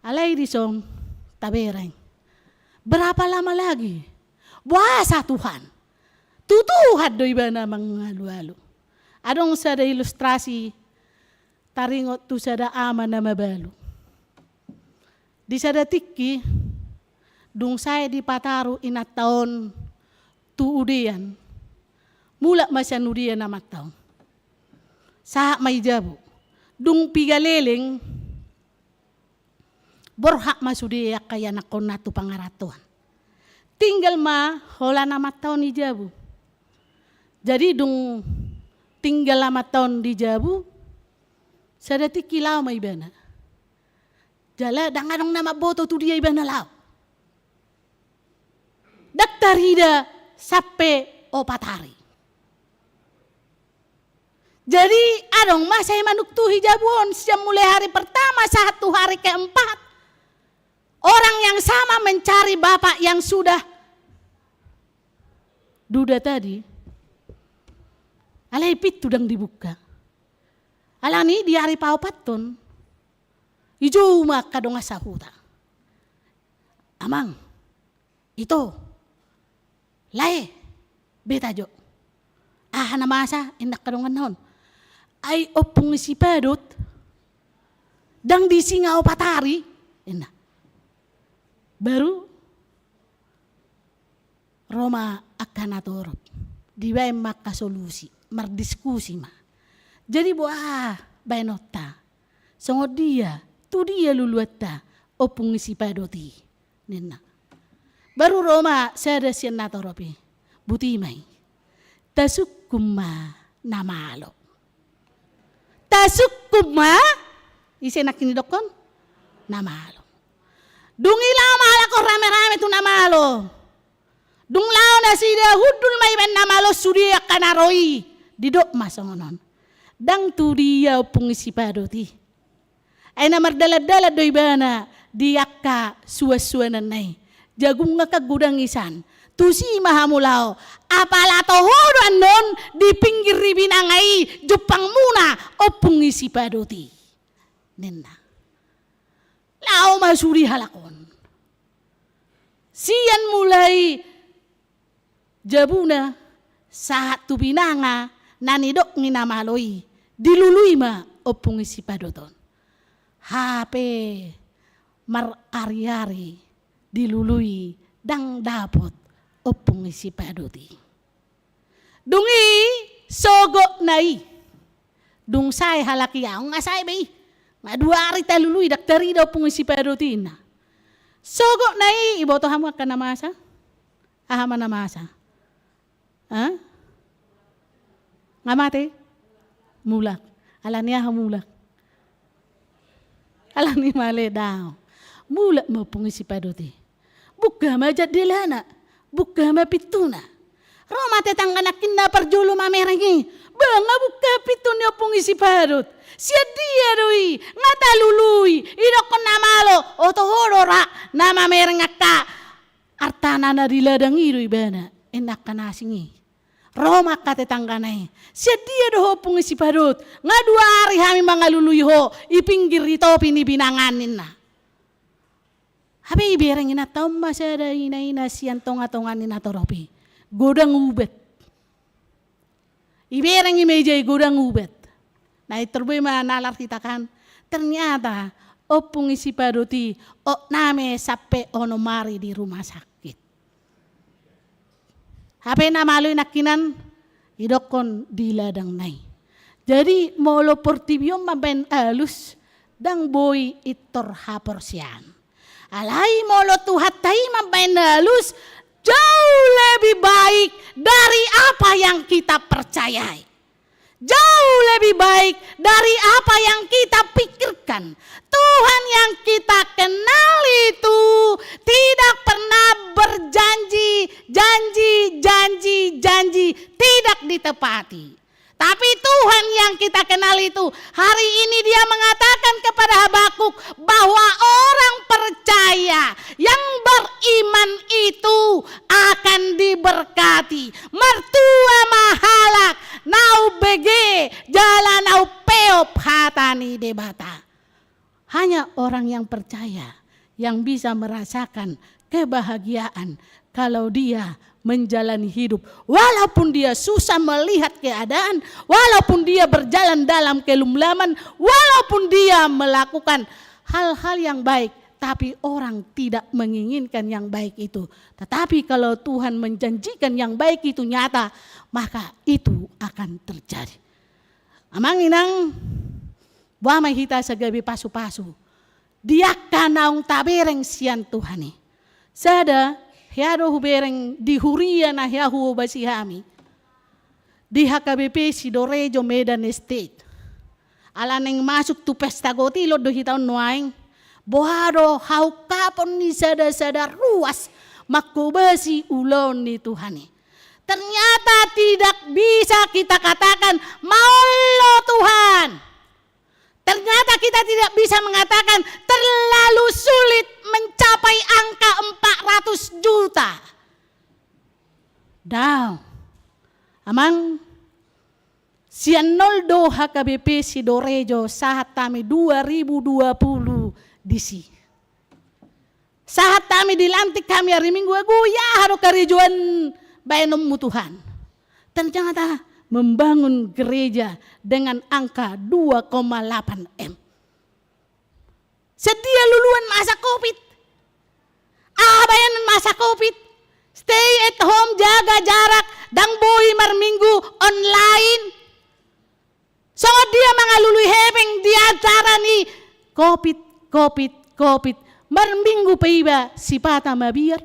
alay disong tabereng berapa lama lagi buasa Tuhan tutuhat do iba na mangalu-alu adong sada ilustrasi taringot tu sada ama na mabalu di sada tiki dung saya di pataru inat taon tu udian mula masyan udian amat taon sahak may jabu dung pigaleleng borhak masudia kaya nakon natu pangaratuan tinggal ma hola nama tahun di Jabu. Jadi dung tinggal lama tahun di Jabu sadati kilau ma ibana. Jala dangadong nama boto tu dia ibana lau. daktarida sampai 4 hari. Jadi adong masa yang manuktuhi jabon sejak mulai hari pertama 1 hari keempat. Orang yang sama mencari bapak yang sudah duda tadi. Alai pitu dang dibuka. Alani di hari paupaton. Ijo maka dong asahuta. Amang. Itu. Lai. Beta jo. Na masa indak kadongan naon. Ay opung si padot. Dang di singa 4 hari. Enak. Baru Roma akan atorop. Di maka solusi. Merdiskusi mah. Jadi buah bainota. Songod dia. Tu dia luluata. Opung si padoti. Nena. Baru Roma sada siyan natoropi. Butimay. Tasukuma namalo. Tasukuma. Isi nak ini dokon. Namalo. Dungi lamala ko rame-rame tu namalo. Dung lao na sida hudul may ben namalo sudia kanaroi. Didok masongonon. Dang tu dia opung si padoti. Ay na mardala-dala doy bana. Diaka suwa-suwa nanay. Jagung nga kagudang isan. Tusi mahamulao. Apalato horan non di pinggir ribinangay. Jupang muna opung si padoti. Nena. Lao masuri halakon. Siyan mulai jabuna saat tu binanga nanidok ni namaloi dilului ma opung si padoton. HP mar ari-ari dilului dang dapot opung si padoti. Dungi sogo nai. Dung say halakiyaw nga say bay. Nga 2 hari talului daktari daw opung si padoti na. Sogo nai iboto hamu akan namasa. Ahama namasa. Ha? Ngamate? Mulak. Alania hamulak. Alani male daw. Mulak mo pong si padoti. Buka majad dilana. Buka mapituna. Roma tetangganakin na parjulo mamerangi. Banga buka pitun niyo pong si padot. Siya dia doi. Nga talului. Idokon namalo. Otohorora. Nama merengaka. Artana na diladang iroy bana. Enak ka nasingi. Roma ka tetangganay. Siya dia doho pong si padot. Nga 2 hari kami mga luluyo. Ipinggir ito pinibinanganin na. Habi ibirang inataw masada ina siyan tonga-tonganin na toropi. Godang ubet. Ibirang imejay godang ubet. Na iturbay manalar kita kan. Ternyata opung si padoti o name sape onomari di rumah sakit. Hape na maloy nakinan idokon di ladang nai. Jadi molo portibion maben alus dang boy itor hapor siyan. Alai molo tuhatay maben alus jauh lebih baik dari apa yang kita percayai. Jauh lebih baik dari apa yang kita pikirkan. Tuhan yang kita kenal itu tidak pernah berjanji, janji tidak ditepati. Tapi Tuhan yang kita kenal itu hari ini dia mengatakan kepada Habakuk bahwa orang percaya yang beriman itu akan diberkati. Mertua mahalak nau bege jalan nau peop hatani debata. Hanya orang yang percaya yang bisa merasakan kebahagiaan kalau dia menjalani hidup. Walaupun dia susah melihat keadaan, walaupun dia berjalan dalam kelumlaman, walaupun dia melakukan hal-hal yang baik, tapi orang tidak menginginkan yang baik itu. Tetapi kalau Tuhan menjanjikan yang baik itu nyata, maka itu akan terjadi. Amang inang, buah mahita sa gabi pasu-pasu. Dia kanaung tabereng siyan Tuhani. Sada, hiado hubereng di huria na hiahu basihami. Di HKBP Sidorejo Medan Estate. Alaneng masuk tu pesta gotilo do hitaon nuaing. Bohado hau kapon ni sada-sada ruas. makubasi ulon ni Tuhan. Ternyata tidak bisa kita katakan maulo Tuhan. Ternyata kita tidak bisa mengatakan terlalu sulit mencapai angka 400 juta. Daw, amang Sianoldo HKBP Sidorejo saat kami 2020 disi. Saat kami dilantik kami hari Minggu ya haro karijuan bayanmu Tuhan. Ternyata membangun gereja dengan angka 2,8 M. Sedia luluan masa Covid. Bayanan masa Covid. Stay at home, jaga jarak, dang boy marminggu online. So dia mangalului hepeng di acara ni Covid. Marminggu pa iba si pata mabiar.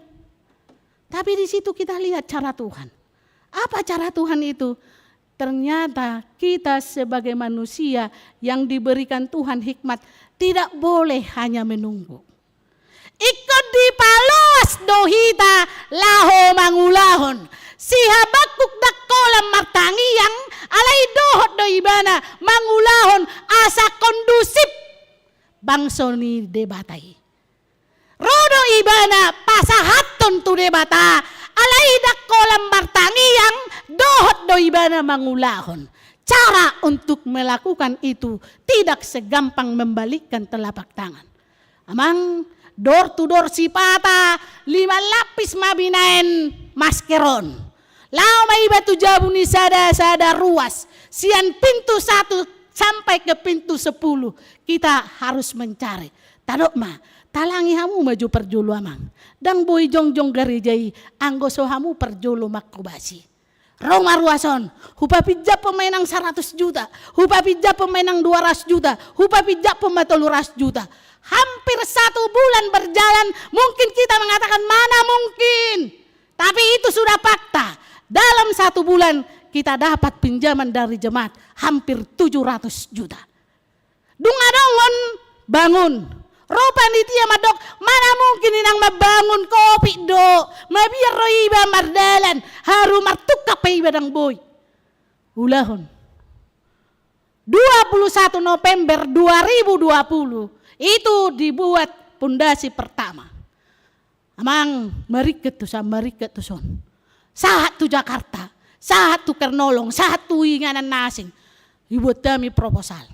Tapi di situ kita lihat cara Tuhan. Apa cara Tuhan itu? Ternyata kita sebagai manusia yang diberikan Tuhan hikmat tidak boleh hanya menunggu. Ikut dipalos dohita laho mangulahon. Si Habakuk dakolam martangi yang alay dohot do ibana mangulahon asa kondusip bangso ni debatai. Rodo ibana pasahaton tu debata alay dakolam martangi yang dohot do ibana mangulahon. Cara untuk melakukan itu tidak segampang membalikkan telapak tangan. Amang door to door sipata 5 lapis mabinaen maskeron. Lau may batu jabu ni sada ruas. Sian pintu 1 sampai ke pintu 10 kita harus mencari. Tadok ma, talangi hamu maju perjulu amang. Dang boy jongjong garejai anggoso hamu perjulu makubasi. Roma ruason, hupa pijak pemainang 100 juta, hupa pijak pemainang 200 juta, hupa pijak pemain 300 juta. Hampir 1 bulan berjalan, mungkin kita mengatakan mana mungkin. Tapi itu sudah fakta. Dalam 1 bulan kita dapat pinjaman dari jemaat hampir 700 juta. Dungadongon bangun. Ropa nitia madok, mana mungkin inang mabangun kopi do. Mabiar roiba mardalan, haru martuka pa iba dang boy. Ulahon. 21 November 2020 itu dibuat pondasi pertama. Amang mariket tu son. Saat tu Jakarta, saat tu Kernolong, saat tu Inganan Nasing. Dibuat kami proposal.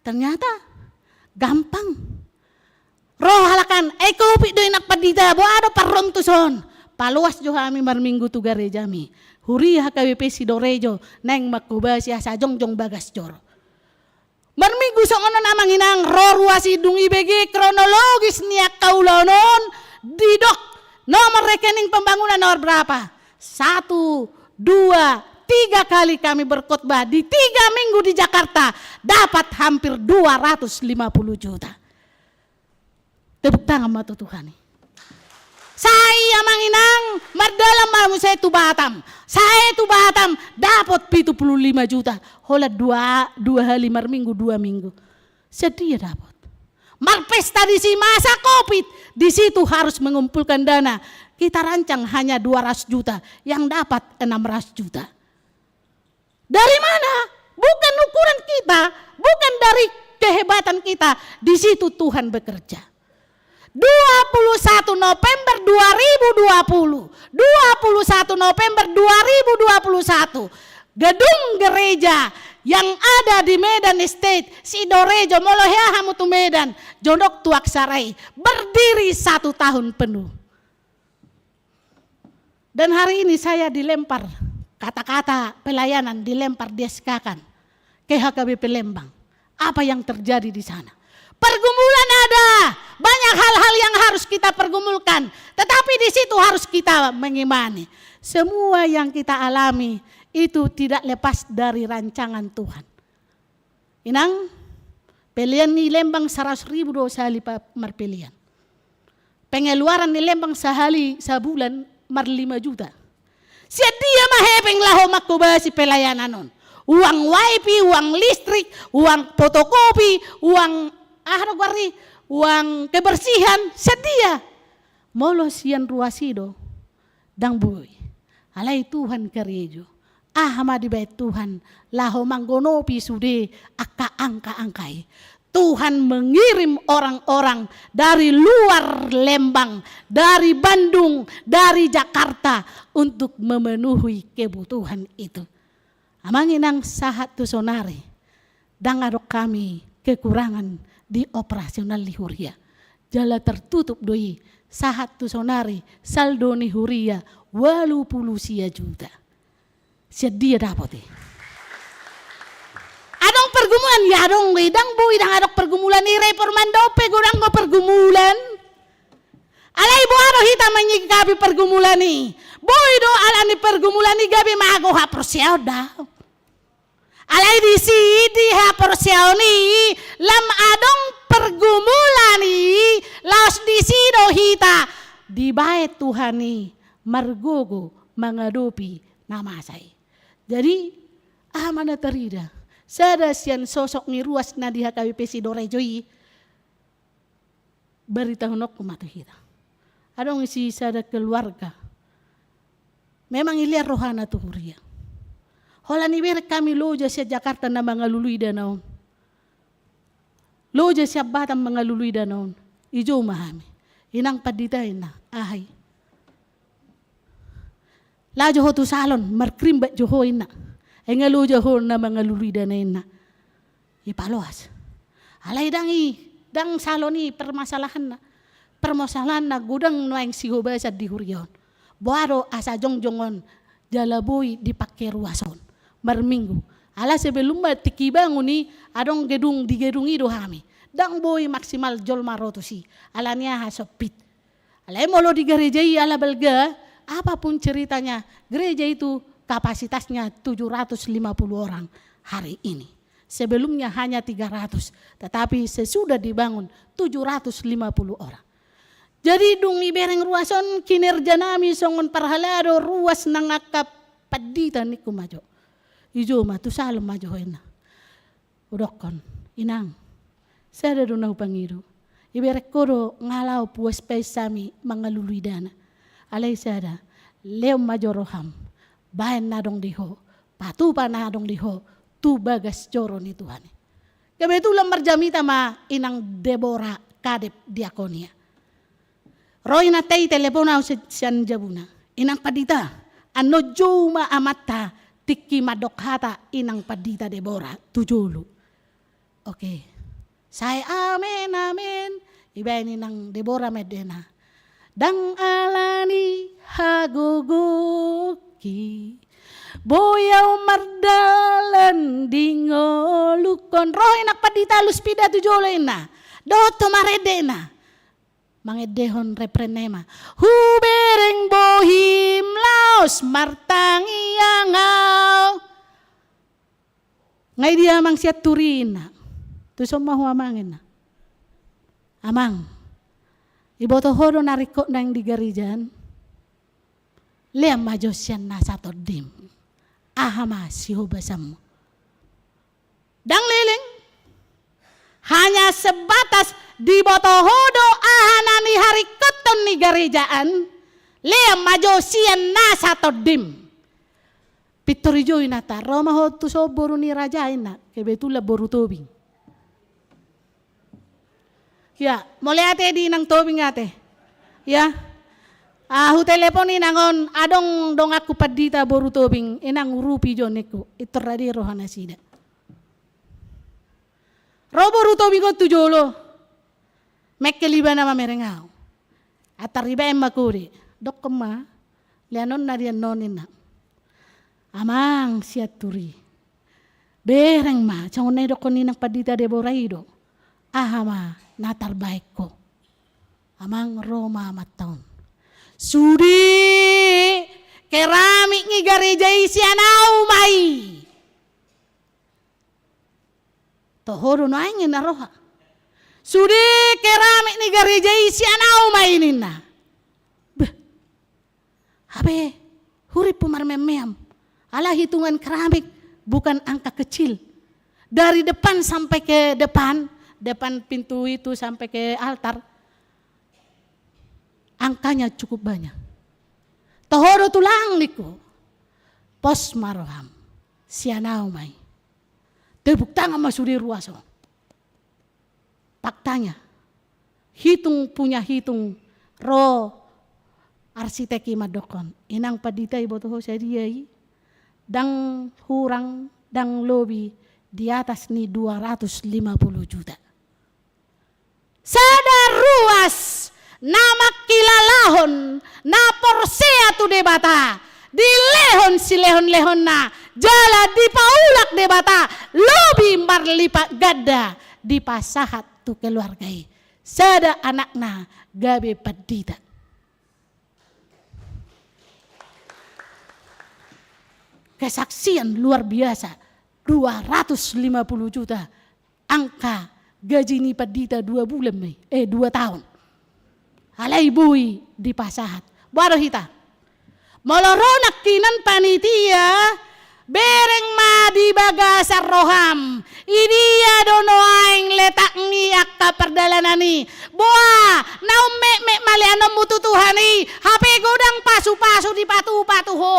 Ternyata gampang. Roh halakan, kopi do inak padita, buado parrom tu son. Paluas jo kami marminggu tu gereja mi. Huri HKBP Sidorejo, neng makubasi asa jongjong bagas jor. Marminggu songono namang inang roh ruasi dung IBG kronologis niak kaulonon didok nomor rekening pembangunan nomor berapa? 1, 2, 3 kali kami berkhotbah di 3 minggu di Jakarta dapat hampir 250 juta. Tepuk tangan mata Tuhan. Saya manginang mardalam mamu saya tu Batam. Saya tu Batam dapat 75 juta. Hola 2 hari minggu 2 minggu. Sedia dapat. Marpesta di si masa Covid. Di situ harus mengumpulkan dana. Kita rancang hanya 200 juta. Yang dapat 600 juta. Dari mana? Bukan ukuran kita. Bukan dari kehebatan kita. Di situ Tuhan bekerja. 21 November 2020, 21 November 2021, gedung gereja yang ada di Medan Estate, Sidorejo, Molohea Hamutu Medan, Jondok Tuak Sarai, berdiri 1 tahun penuh. Dan hari ini saya dilempar, kata-kata pelayanan dilempar dieskakan ke HKBP Lembang. Apa yang terjadi di sana? Pergumulan ada, banyak hal-hal yang harus kita pergumulkan, tetapi di situ harus kita mengimani. Semua yang kita alami itu tidak lepas dari rancangan Tuhan. Inang, pilihan ni Lembang 100.000 do sehali marpilihan. Pengeluaran ni Lembang sehali sebulan 5 juta. Sedia mahepeng laho makubasi pelayanan non. Uang wifi, uang listrik, uang fotokopi, uang uang kebersihan sedia. Molo sian ruasido dang boy. Alay Tuhan karejo. Ahma di bait Tuhan. Laho manggonopi sude aka angka-angkai. Tuhan mengirim orang-orang dari luar Lembang, dari Bandung, dari Jakarta untuk memenuhi kebutuhan itu. Amanginang sahat tu sonari. Dan adok kami kekurangan di operasional lihuria. Jala tertutup doi sahat tu sonari saldo ni huria 80 juta. Sedia dapat adong pergumulan ya dong wedang boy dang adok pergumulan ni reforman dope gudang go pergumulan. Alay bo aro hita menyikapi pergumulan ni. Boy do alani pergumulan ni gabi mago haprosyaw daw. Alay di sidi haprosyaw ni lam adong pergumulan ni laos di sido hita di bait Tuhan ni margogo mengadopi nama saya. Jadi mana terida sada sian sosok ni ruas na diha KWP Sidorejoi berita honok kumatu hita. Adong isi sada keluarga. Memang ilia rohana tu huria. Hola ni ber kami loja sia Jakarta na mangalului danaon. Loja sia Batam mangalului danaon. Ijo mahami. Inang padita ina ahay. La joho tu salon markrim bat joho ina. Engalo joho na mangalului dana ina. Ipaloas. Alay dang saloni permasalahan na gudang noeng siho basa di hurion. Boaro asa jongjongon jalaboy dipakai ruason. Marminggu. Ala sebelum tiki banguni adong gedung di gedung itu hami. Dang boy maksimal jol marotosi. Alania hasopit. Alay molo di gerejai ala belga. Apapun ceritanya, gereja itu kapasitasnya 750 orang hari ini. Sebelumnya hanya 300, tetapi sesudah dibangun 750 orang. Jadi dung ibereng ruason kinerja nami songon parhalado ruas nangakap padita ni kumajo. Ijo matu salem majo hena. Udokon inang. Sada dunau pangiru. Iberek kodo ngalau puas pesami mangalului dana. Alay sada, leo majoroham, bahan nadong diho, patupa nadong diho, tu bagas joro ni Tuhan. Kebetulan marjamita ma inang Deborah kadep diakonia. Roy na tay telepona siyan jabuna, inang padita, ano juma amata, tiki madokhata inang padita Deborah, tujulu. Oke, saya amen, ibayin inang Deborah medena. Dang alani hagogoki boyaw mardalan dingolukon roy nakpadita luspida tujolen na doto maredena mangedehon reprenema hubereng bohim laos martangiangaw ngay dia mang siat turina tu somma huamangin na amang iboto hodo narikot nang digarijan. Liam majosyan na sato dim. Ahama siho basam. Dang liling. Hanya sebatas diboto hodo ahanani harikoton ni garejaan. Liam majosyan na sato dim. Pitorijo inata. Roma ho tu so boru ni raja ina. Kebetula boru tobing. Ya, mulai ate di nang tobing ate. Ya. Hu telepon nangon adong dong aku padita boru tobing inang rupi joniku itu radi rohana sida. Ro boru tobing ko tujolo. Mekkeliba nama merengau. Atariba emakuri. Dok kema lianon nadian nonina. Amang siaturi. Bereng ma cangon dok nang padita de boraido. Ahama natar baik ko. Amang Roma mataon. Sudi keramik ni gereja isianau mai. Tohoro no angin naroha. Sudi keramik ni gereja isianau mai nina. Beh. Habe hurip pumarmemeam. Ala hitungan keramik bukan angka kecil. Dari depan sampai ke depan pintu itu sampai ke altar. angkanya cukup banyak. Tohoro tulang liku, pos maroham, sianau mai. Tepuk tangan masudi ruaso. Faktanya, hitung ro arsitek madokon. Inang padita ibo toho sediai, dang hurang, dang lobi di atas ni 250 juta. Sadar ruas, nama kilalahon, na porsea tu debata, di lehon si lehon na, jala di paulak debata, lobi marlipat gada, di pasahat tu keluargai. Sada anakna gabe padita. Kesaksian luar biasa, 250 juta angka gaji ni padita 2 bulan 2 tahun. Alay bui di pasahat. Baru hita. Moloronak kinan panitia bereng ma di bagasar roham. Idia dono aing letak ni akta perdalanani. Boa naume male anom mututuhani. HP godang pasu-pasu di patu-patu ho.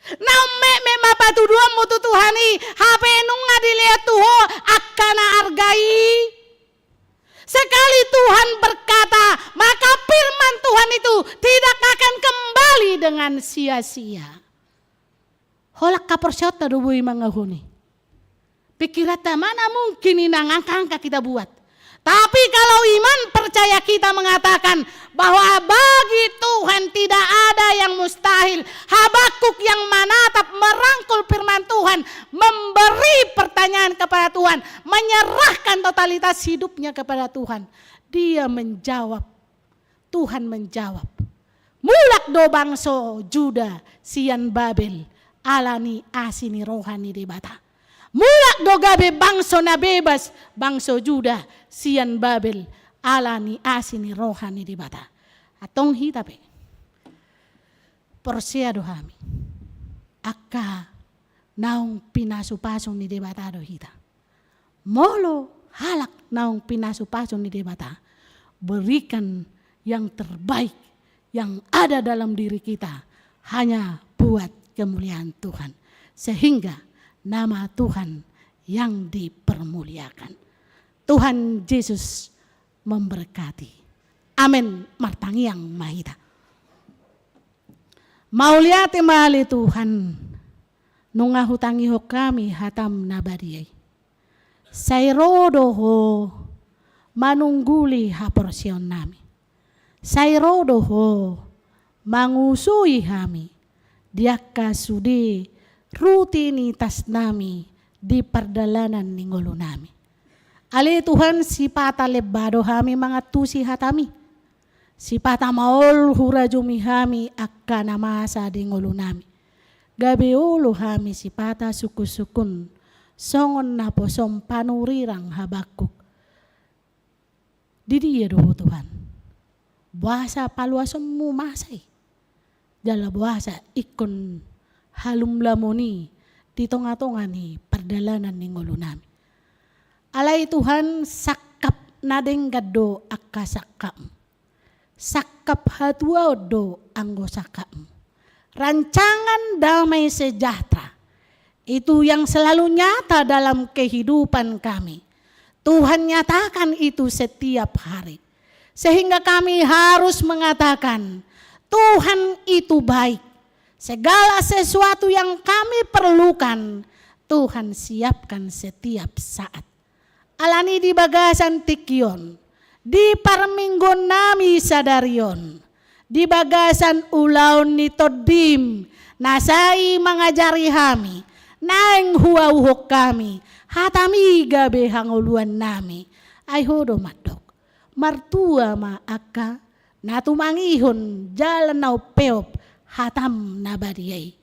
Naume mapatu dua mututuhani. HP nunga dilihat tuho akana argai. Sekali Tuhan berkata, maka firman Tuhan itu tidak akan kembali dengan sia-sia. Holak kaporsyota dubui mangahuni. Pikirata mana mungkin inang angka-angka kita buat. Tapi kalau iman percaya kita mengatakan bahwa bagi Tuhan tidak ada yang mustahil. Habakuk yang menatap merangkul firman Tuhan, memberi pertanyaan kepada Tuhan, menyerahkan totalitas hidupnya kepada Tuhan. Dia menjawab, Tuhan menjawab. Mulak do bangso Juda sian Babel, alani asini rohani debata. Mulak do gabe bangso na bebas, bangso Juda sian Babel, alani asini rohani debata. Atong hitape, porsea dohami, akka naung pinasupasong ni debata do hita. Molo halak naung pinasupasong ni debata, berikan yang terbaik yang ada dalam diri kita hanya buat kemuliaan Tuhan. Sehingga nama Tuhan yang dipermuliakan. Tuhan Yesus memberkati. Amin. Martangi yang mahita. Mauliate mali Tuhan. Nunga hutangi ho kami hatam nabadiyay. Sayrodo ho manungguli haporsyon nami. Sayrodo ho mangusui kami. Diaka sudi rutinitas nami di perdalanan ninggolo nami. Ali Tuhan sipata lebado kami mga tusi hatami. Sipata maol hurajumi kami akka namasa ninggolo nami. Gabi ulo kami sipata suku-sukun. Songon na posom panurirang Habakuk. Didiya doho Tuhan. Buasa paluasom mo masay. Jala buasa ikon halum lamoni titonga-tonga ni perdalanan ninggolo nami. Alay Tuhan sakap nadeng gado akka sakam. Sakap hatua do anggo sakam. Rancangan damai sejahtera itu yang selalu nyata dalam kehidupan kami. Tuhan nyatakan itu setiap hari. Sehingga kami harus mengatakan Tuhan itu baik. Segala sesuatu yang kami perlukan Tuhan siapkan setiap saat. Alani di bagasan tikyon, di parminggon nami sadarion, di bagasan ulaon ni todim, nasai mengajari kami, naeng huwauhok kami, hatami gabe hanguluan nami, ay hodo madok, martua maaka, natumangihon jalan nau peop, hatam nabadiyay.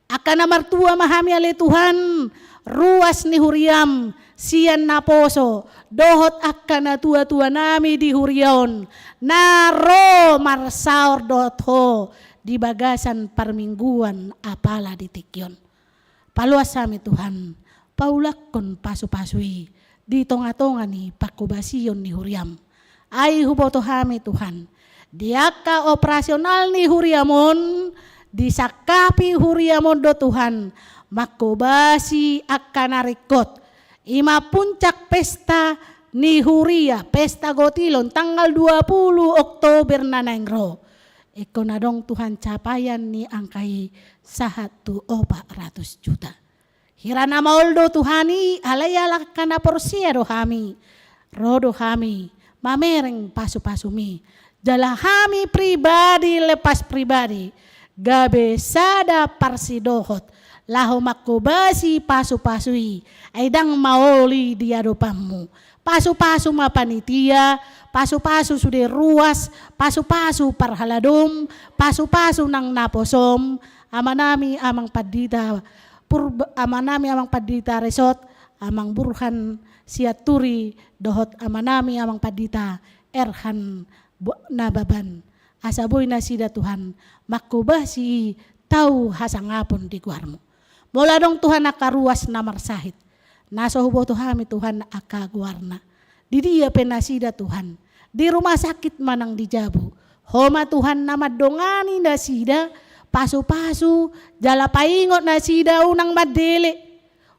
Akan na martua mahami ali Tuhan, ruas ni huriam, siyan na poso, dohot akka na tua-tua nami di hurion, naro marsaor dot ho, di bagasan parmingguan apala di tikyon. Paluas kami Tuhan, paulakon pasu-pasui, di tonga-tonga ni pakubasiyon ni huriam. Ay huboto kami Tuhan, Diaka operasional ni huriamon, disakapi huriamon do Tuhan, makobasi akan narikot. Ima puncak pesta ni huria, pesta gotilon tanggal 20 Oktober nanengro. Iko na dong Tuhan capaian ni angkai 1.400 juta. Hirana mauldo Tuhani alayalak kana porsia do hami, rodo hami, mamereng pasu-pasumi. Jala hami pribadi lepas pribadi, gabe sada parsidohot, laho makobasi pasu-pasui, aidang maoli dia dopamu. Pasu-pasu mapanitia, pasu-pasu sudah ruas, pasu-pasu parhaladum, pasu-pasu nang naposom, amanami amang padita, amanami amang padita resort, amang burhan siaturi, dohot amanami amang padita erhan nababan. Asaboy na sida Tuhan, makobasi tahu hasangapon di kuarmu. Mula dong Tuhan akaruas namar sahid. Nasa hubo Tuhan Tuhan akaguarna. Di dia penasida Tuhan. Di rumah sakit manang dijabu. Homa Tuhan nama dongani nasida. Pasu-pasu jala paingot nasida unang madele.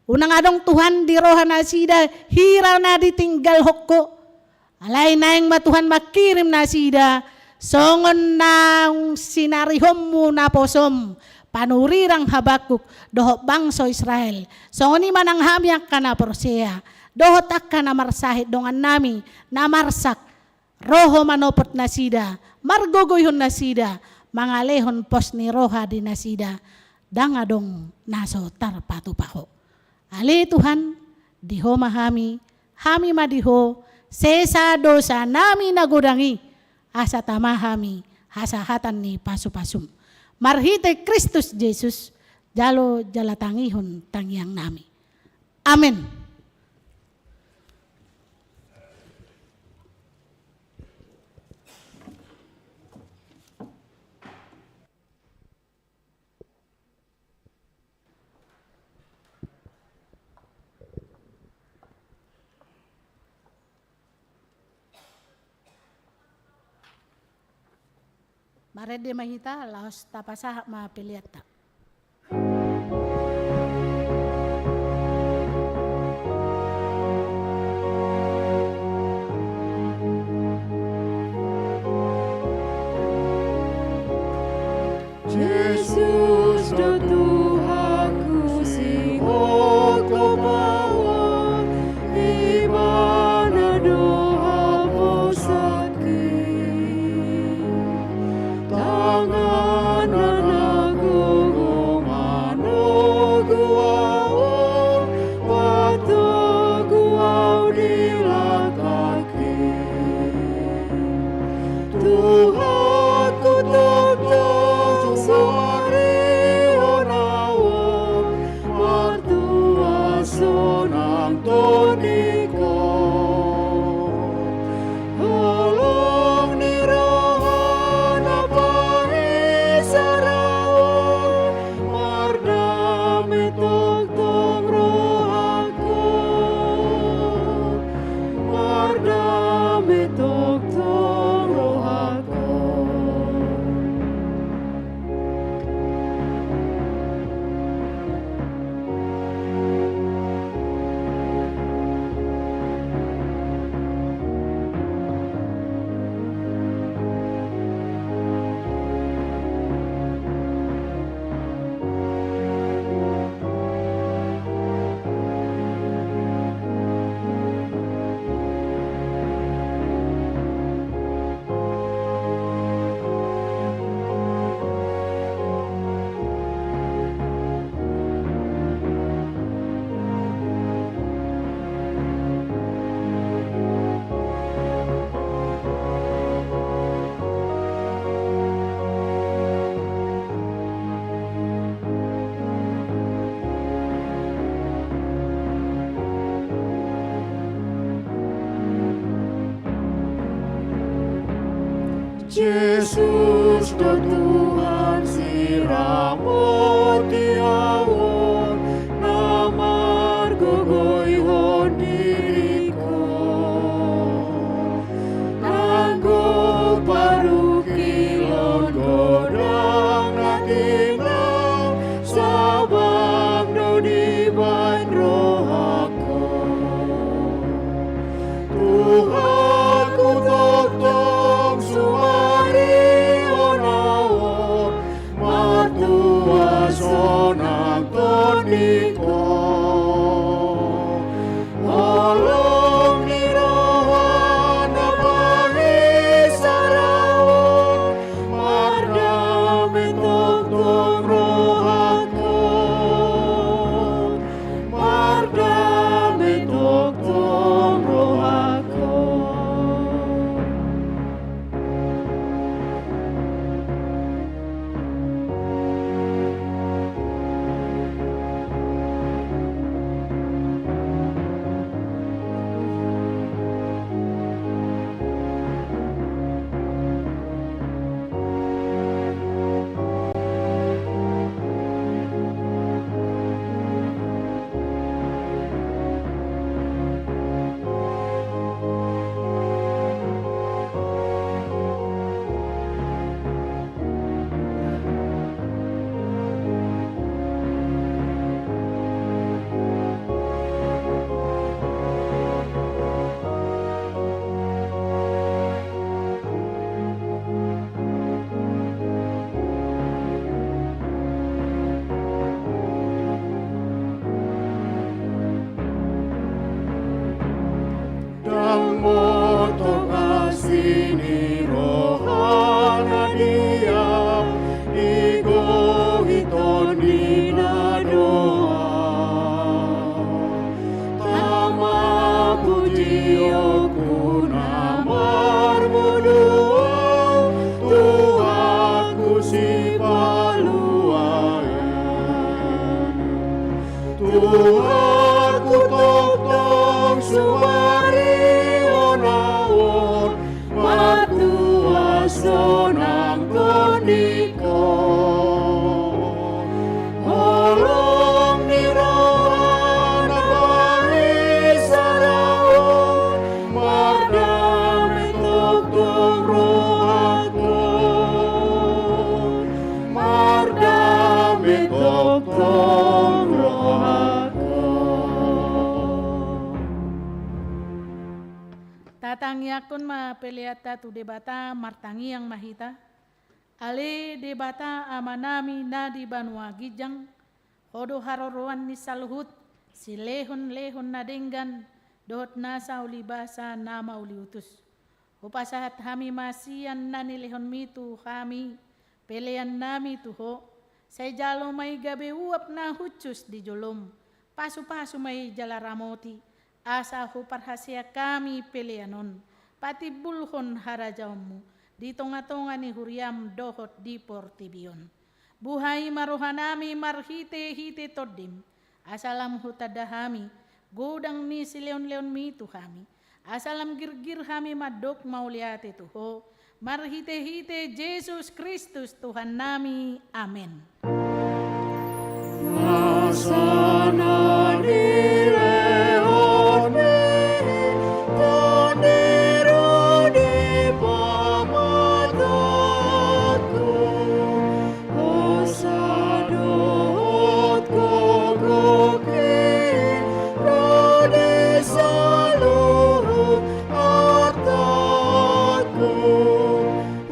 Unang adong Tuhan di roha nasida. Hira na ditinggal hoko. Alay naing Tuhan makirim nasida. Songon nang sinarihommu na posom. Panurirang Habakuk dohot bangso Israel. Songoni manang hamyak kana porsea. Dohot akka na marsahit dongan nami na marsak. Roho manopot nasida. Margogoyhon nasida. Mangalehon pos ni roha di nasida. Dangadong naso tarpatupaho. Ali Tuhan diho mahami. Hami madiho. Sesa dosa nami nagudangi. Asa tamahami. Hasahatan ni pasu-pasum. Marhite Kristus Yesus, jalo jalatangihon tangyang nami. Amin. Marede mahita laos tapasah mapiliata. Yesus do Tuhanku si ko bawa di mana doamu sakit. Tangan anakku mano guau, waktu guau dilakaki. Tuhanku tolong sari onawon, waktu asonang toniko. Tolong nirahan apa isarawon, mardame tong rohaku, mardame tong rohaku. Yesus do Tuhan siramu tiawon, namar gogoyhon diriko. Nanggo paruke Tuhan ku tong sumari onaon matua sonang tonikon holong nirawan abari saraon mardame tong rohakon mardame tong rohakon. Tatangyakon mapeliata tu debata martangi yang mahita. Ale debata amanami na di Banua Gijang. Hodo haroroan ni saluhut. Si lehon-lehon na denggan. Dohot nasa ulibasa nama uliutus. Upasahat hami masian na nilehon mitu kami. Pelean nami tuho. Say jalo may gabi uap na hucus di jolom. Pasu-pasu may jalaramoti. Asa huparhasia kami peleanon. Pati bulhon harajaumu. Di tonga-tonga ni huriam dohot di portibion. Buhay marohanami marhite-hite todim. Asalam hutadahami. Godang ni si leon-leon mitu kami. Asalam girgir kami madok mauliate tuho. Marhite-hite Yesus Kristus Tuhan nami. Amin. Asana dileone toniru di pamataku osadot kogoki rode saluh ataku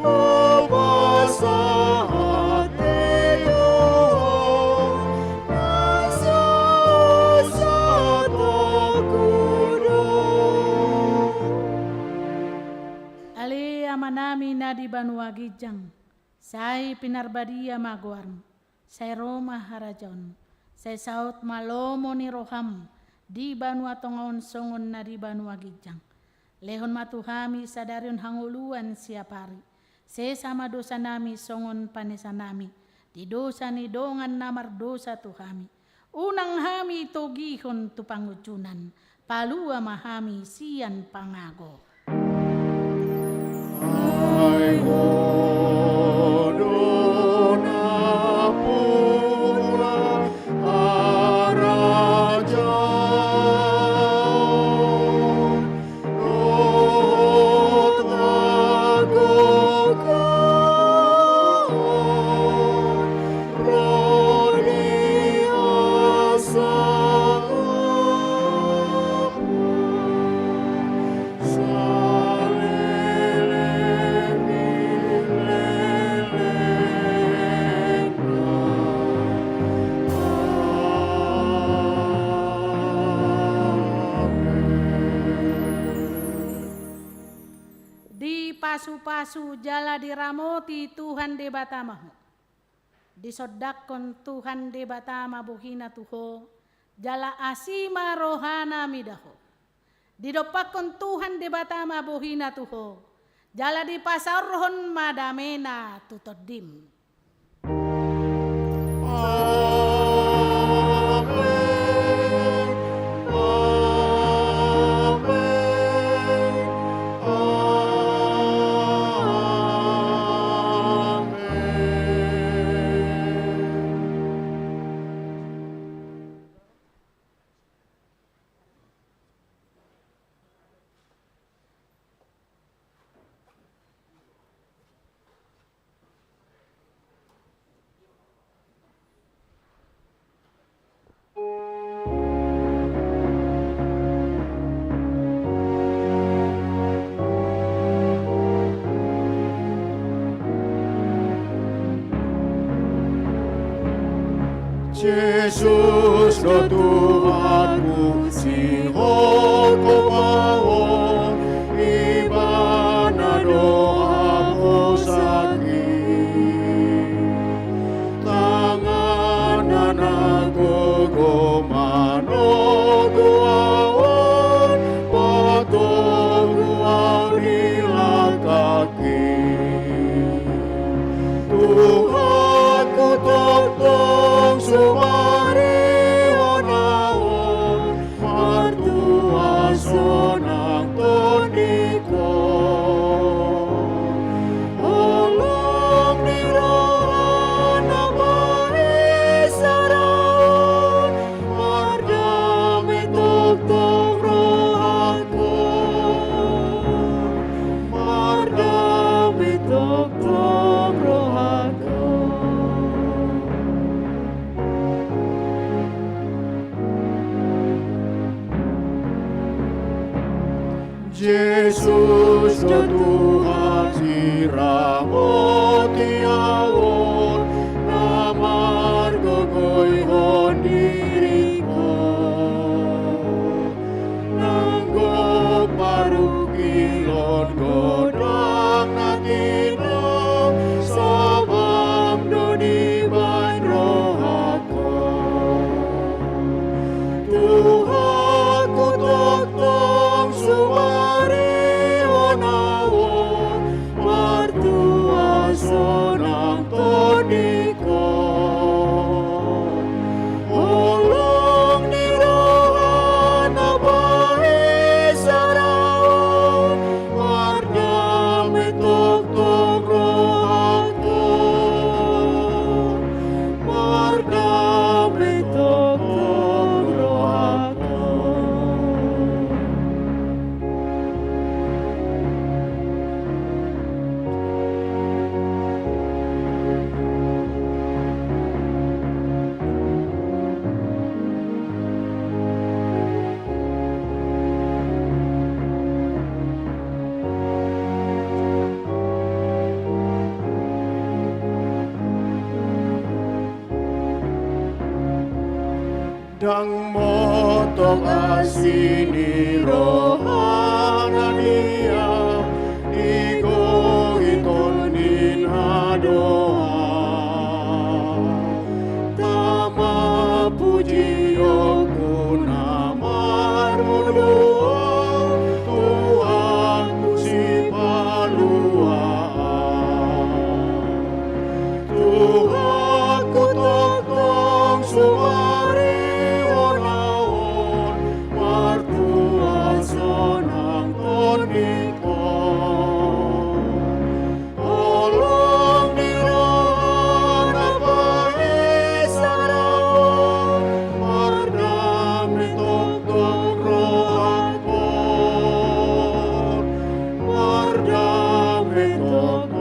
obasahateyo Ale amanami na di Banua Gijang. Say pinarbadia maguarm. Say Roma harajon. Say saut malomo ni roham. Di Banua tongaon songon na di Banua Gijang. Lehon matuhami sadarion hanguluan siapari. Se sama dosa nami songon panesa nami. Di dosa ni dongan namar dosa tuhami. Unang hami togihon tu pangucunan. Palua mahami sian pangago. Ay hodona pura arajaon dot ngagokon rodi asamu Di pasu-pasu jala diramoti Tuhan de batamahu. Disodakon Tuhan de batama buhina tuho. Jala asima rohana midaho. Didopakon Tuhan de batama buhina tuho. Jala di pasarhon madamena tutodim. Yesus no Tuhanku siho ko pawon ibana doamu sakit tangan aku gomano guawon potong guaw nilang kaki Tuhanku tong sumari onaon tok rohaku, mardame tok rohaku. Dang motok asini rohanania igo itonin hadoa tama puji yoku namar munua Tuhanku si palua Tuhanku tong sumari onaon martua sonang tonikon olong niron apa esaraon mardami tok rohakon mardami tok